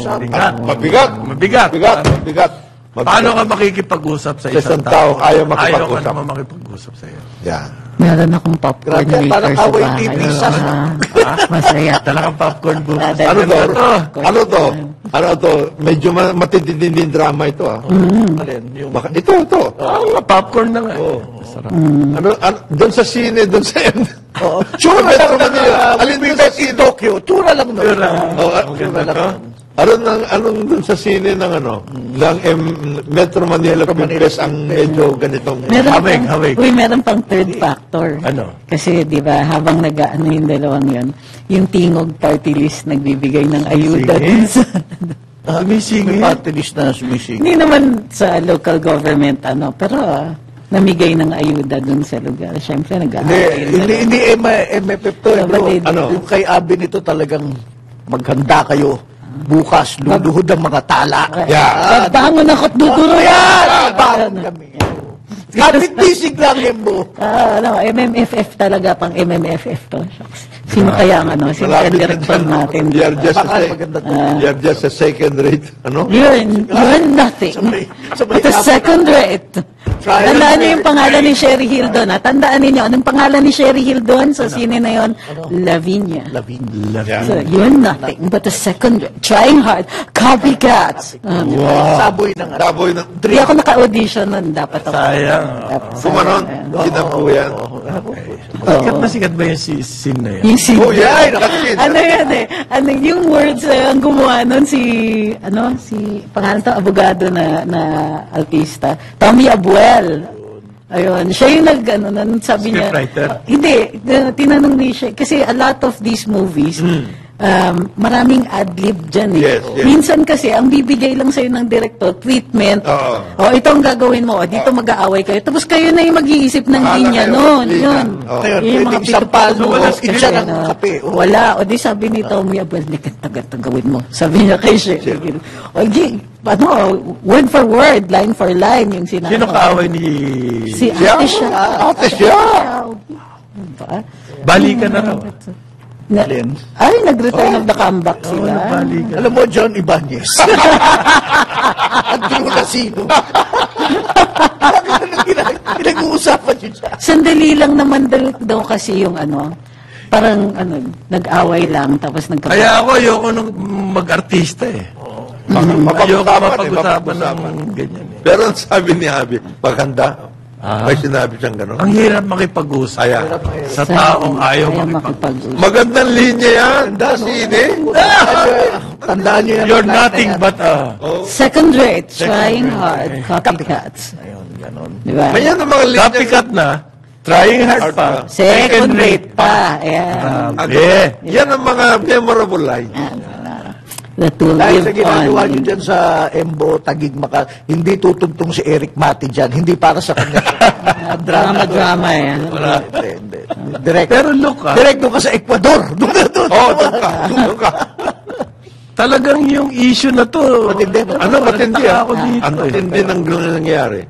Speaker 4: Mabigat.
Speaker 3: Mabigat.
Speaker 4: Mabigat.
Speaker 3: Mabigat.
Speaker 4: Paano ka makikipag-usap sa isang
Speaker 3: isang tao, ayaw
Speaker 4: Ayaw
Speaker 3: makipag-usap.
Speaker 4: ka naman makipag-usap sa iyo.
Speaker 3: Yan.
Speaker 2: Meron akong popcorn
Speaker 5: Grabe,
Speaker 2: maker
Speaker 5: parang
Speaker 2: sa
Speaker 5: away
Speaker 2: bahay.
Speaker 5: TV sa...
Speaker 2: Masaya.
Speaker 4: Talagang popcorn bukas.
Speaker 3: Ano to? Ano to? Medyo matitinding drama ito, ah.
Speaker 5: Alin, yung...
Speaker 3: Baka, ito.
Speaker 4: Popcorn na nga. Masarap.
Speaker 3: Ano, doon sa sine, doon sa
Speaker 5: Tsura lang na
Speaker 3: Alin doon sa sine?
Speaker 5: Tokyo. Tsura lang na.
Speaker 3: Tsura lang. Anong doon sa sine ng ng Metro Manila Filmpres ang medyo ganitong
Speaker 4: Hawig.
Speaker 2: Meron pang third factor.
Speaker 4: Ano?
Speaker 2: Kasi, di ba, habang nag-ano yung dalawang yun, yung Tingog Party List nagbibigay ng ayuda din sa...
Speaker 5: May party list na sumisig.
Speaker 2: Hindi naman sa local government, pero namigay ng ayuda dun sa lugar. Siyempre,
Speaker 5: Hindi MFF to.
Speaker 2: Kapatid.
Speaker 5: Yung kay Abi nito talagang maghanda kayo. Bukas, luluhod ang mga tala.
Speaker 2: Bangon ako't duduro yan!
Speaker 5: Bangon kami. Kapit bisig lang yan mo.
Speaker 2: MMFF talaga, pang MMFF to. Sino kaya sino kaya director natin?
Speaker 3: You're just a second rate,
Speaker 2: You're nothing. But a second rate. Tandaan niyo yung pangalan ni Sherry Hill doon. Tandaan niyo, anong pangalan ni Sherry Hill doon sa sine na yun? Lavinia. So, you're nothing but a second rate. Trying hard. Copycats.
Speaker 5: Saboy ng
Speaker 2: Hindi ako naka-audition nun. Dapat ako.
Speaker 4: Sayang.
Speaker 3: Kumanon, sinapo yan.
Speaker 4: Sikat na sikat ba yung scene na yan?
Speaker 2: Yung scene.
Speaker 3: Ano
Speaker 2: yan eh? Yung words ang gumawa nun si pangalan to, abogado na artista. Tommy Abuel. Ayun. Siya yung sabi niya.
Speaker 4: Scriptwriter?
Speaker 2: Hindi. Tinanong niya siya. Kasi a lot of these movies, maraming ad-lib dyan eh.
Speaker 3: Yes.
Speaker 2: Minsan kasi, ang bibigay lang sa'yo ng director, treatment. Ito ang gagawin mo. Dito mag-aaway kayo. Tapos kayo na yung mag-iisip ng linya noon. Yun. Yung mga
Speaker 5: sampalo. Isa ng kape.
Speaker 2: Wala. O di sabi ni Tommy Abuel, tagawin mo. Sabi niya kay Sherry. Word for word, line for line, yung sinabi.
Speaker 4: Sino kaaway ni...
Speaker 2: Si Ate siya.
Speaker 3: Ate siya.
Speaker 4: Balikan na raw.
Speaker 5: Alin?
Speaker 2: Ay, nag-return of the comeback sila.
Speaker 4: Nagbalikan.
Speaker 5: Alam mo, John Ibanez. At Sino. Pinag-uusapan yun siya.
Speaker 2: Sandali lang naman daw kasi yung parang nag-away lang tapos
Speaker 4: Kaya ako, ayoko nung mag-artista eh. Ayoko mapag-usapan ng ganyan eh.
Speaker 3: Pero ang sabi ni Abby, paganda, may sinabi siyang gano'n.
Speaker 4: Ang hirap makipag-usap.
Speaker 3: Kaya,
Speaker 4: Sa taong ayaw makipag-usap.
Speaker 3: magandang linya yan. Sine.
Speaker 5: Tandaan niyo yan.
Speaker 4: You're nothing but
Speaker 2: second rate, trying hard, copycats.
Speaker 5: Ayun, ganon.
Speaker 2: Diba?
Speaker 3: May yan ang mga linya.
Speaker 4: copycat na, trying hard pa,
Speaker 2: Second rate pa. Ayan.
Speaker 4: Yeah.
Speaker 3: Yan ang mga memorable lines.
Speaker 2: The two
Speaker 5: Dahil
Speaker 2: live
Speaker 5: sa ginagawa
Speaker 2: on.
Speaker 5: niyo dyan sa Embo, Tagig, hindi tutuntong si Eric Mati dyan. Hindi para sa kanya.
Speaker 2: Drama yan.
Speaker 5: Hindi. Direct.
Speaker 4: Pero look
Speaker 5: Direct doon ka sa Ecuador. Doon
Speaker 3: Doon ka.
Speaker 4: talagang yung issue na to,
Speaker 3: Matindi
Speaker 4: ako dito
Speaker 3: Ang matindi ng nangyayari.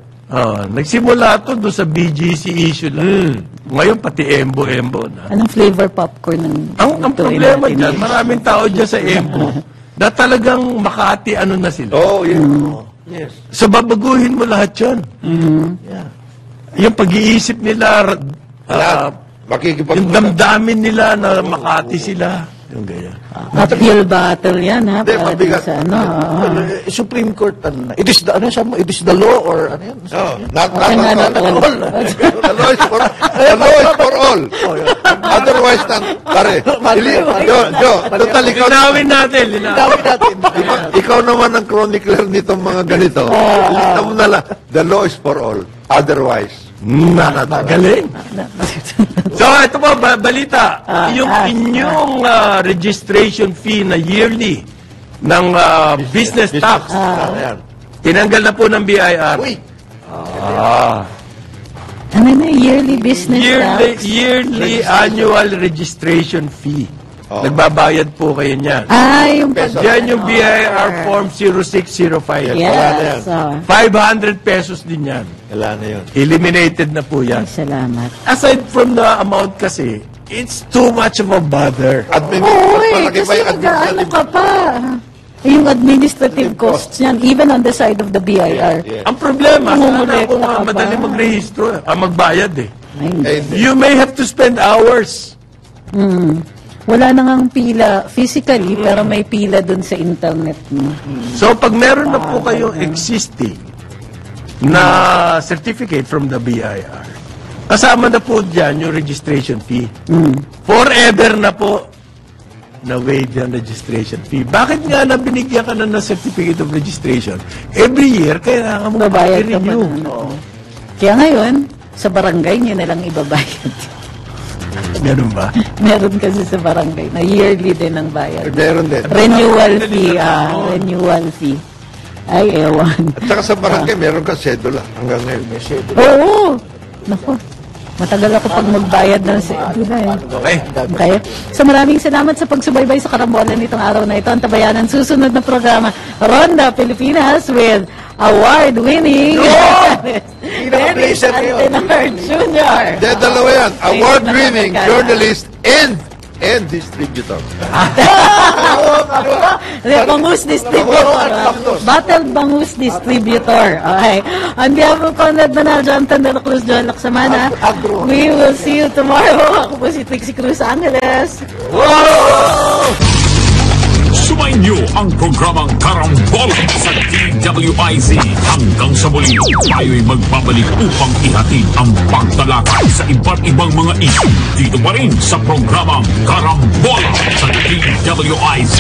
Speaker 4: Nagsimula to doon sa BGC issue lang. Ngayon pati Embo na.
Speaker 2: Anong flavor popcorn ng
Speaker 4: Ang
Speaker 2: tuloy
Speaker 4: problema
Speaker 2: natin
Speaker 4: dyan,
Speaker 2: eh?
Speaker 4: maraming tao dyan sa Embo na talagang Makati na sila.
Speaker 3: Oh, yes.
Speaker 4: So babaguhin mo lahat yun. Yung pag-iisip nila,
Speaker 3: Lahat.
Speaker 4: yung damdamin nila na Makati sila. Yung ganyan.
Speaker 2: Uphill battle yan, ha?
Speaker 3: Hindi,
Speaker 2: Para
Speaker 3: mabigat.
Speaker 2: sa
Speaker 5: Supreme Court, it is the, it is the law or ano yan?
Speaker 3: Oh, not
Speaker 2: Not
Speaker 3: all.
Speaker 2: all.
Speaker 3: The law is for all. Otherwise, pare, total ikaw
Speaker 4: Linawin natin.
Speaker 5: Dami natin.
Speaker 3: Ikaw naman ang chronicler nitong mga ganito. Lista mo na lang. The law is for all. Otherwise,
Speaker 4: Galing. So, ito po, balita. Yung inyong registration fee na yearly ng business tax,
Speaker 3: Ayan.
Speaker 4: tinanggal na po ng BIR.
Speaker 5: Uy,
Speaker 2: Ano na, yearly business tax?
Speaker 4: Yearly annual registration fee. Nagbabayad po kayo niyan.
Speaker 2: Yung
Speaker 4: Yan yung BIR Form 0605.
Speaker 2: Yes.
Speaker 4: 500 pesos din yan.
Speaker 3: Wala na yun.
Speaker 4: Eliminated na po yan.
Speaker 2: Salamat.
Speaker 4: Aside from the amount kasi, it's too much of a bother.
Speaker 3: Malaki pa
Speaker 2: Kasi
Speaker 3: yung
Speaker 2: mag-ano ka pa. Yung administrative costs niyan, even on the side of the BIR.
Speaker 4: Ang problema, sana
Speaker 2: Mumulekta
Speaker 4: kung
Speaker 2: ka ba?
Speaker 4: madali magrehistro, magbayad eh.
Speaker 2: Ay,
Speaker 4: You may have to spend hours.
Speaker 2: wala na ngang pila physically, pero may pila dun sa internet mo.
Speaker 4: So pag meron na po kayong existing na certificate from the BIR, kasama na po dyan yung registration fee. Forever na po na waive yung registration fee. Bakit nga na binigyan ka na ng certificate of registration? Every year, kailangan mo
Speaker 2: Babayad ka pa
Speaker 4: i-renew.
Speaker 2: Kaya ngayon, sa barangay niyo na lang ibabayad.
Speaker 4: Ganun ba?
Speaker 2: Meron kasi sa barangay na yearly din ang bayad.
Speaker 3: Meron din.
Speaker 2: Renewal fee, renewal fee. Ay, ewan.
Speaker 3: At saka sa barangay, meron ka sedula hanggang ngayon. May sedula.
Speaker 2: Oo! Naku, matagal ako pag magbayad ng sedula eh.
Speaker 4: Okay.
Speaker 2: Okay? So maraming salamat sa pagsubaybay sa karambolan nitong araw na ito. Ang tabayanan susunod na programa, Ronda Pilipinas with award-winning Dennis Antenor Jr.
Speaker 3: Dalawa yan. Award-winning journalist and distributor.
Speaker 2: Bangus Distributor. Battle Bangus Distributor. Okay. On behalf of Conrad Banal, John Tandero Cruz, John Laksamana, we will see you tomorrow. Ako po si Trixie Cruz Angeles.
Speaker 1: Sumainyo ang programang Karambola sa DWIZ. Hanggang sa muli, tayo'y magbabalik upang ihatid ang pagtalakay sa iba't ibang mga issue. Dito pa rin sa programang Karambola sa DWIZ.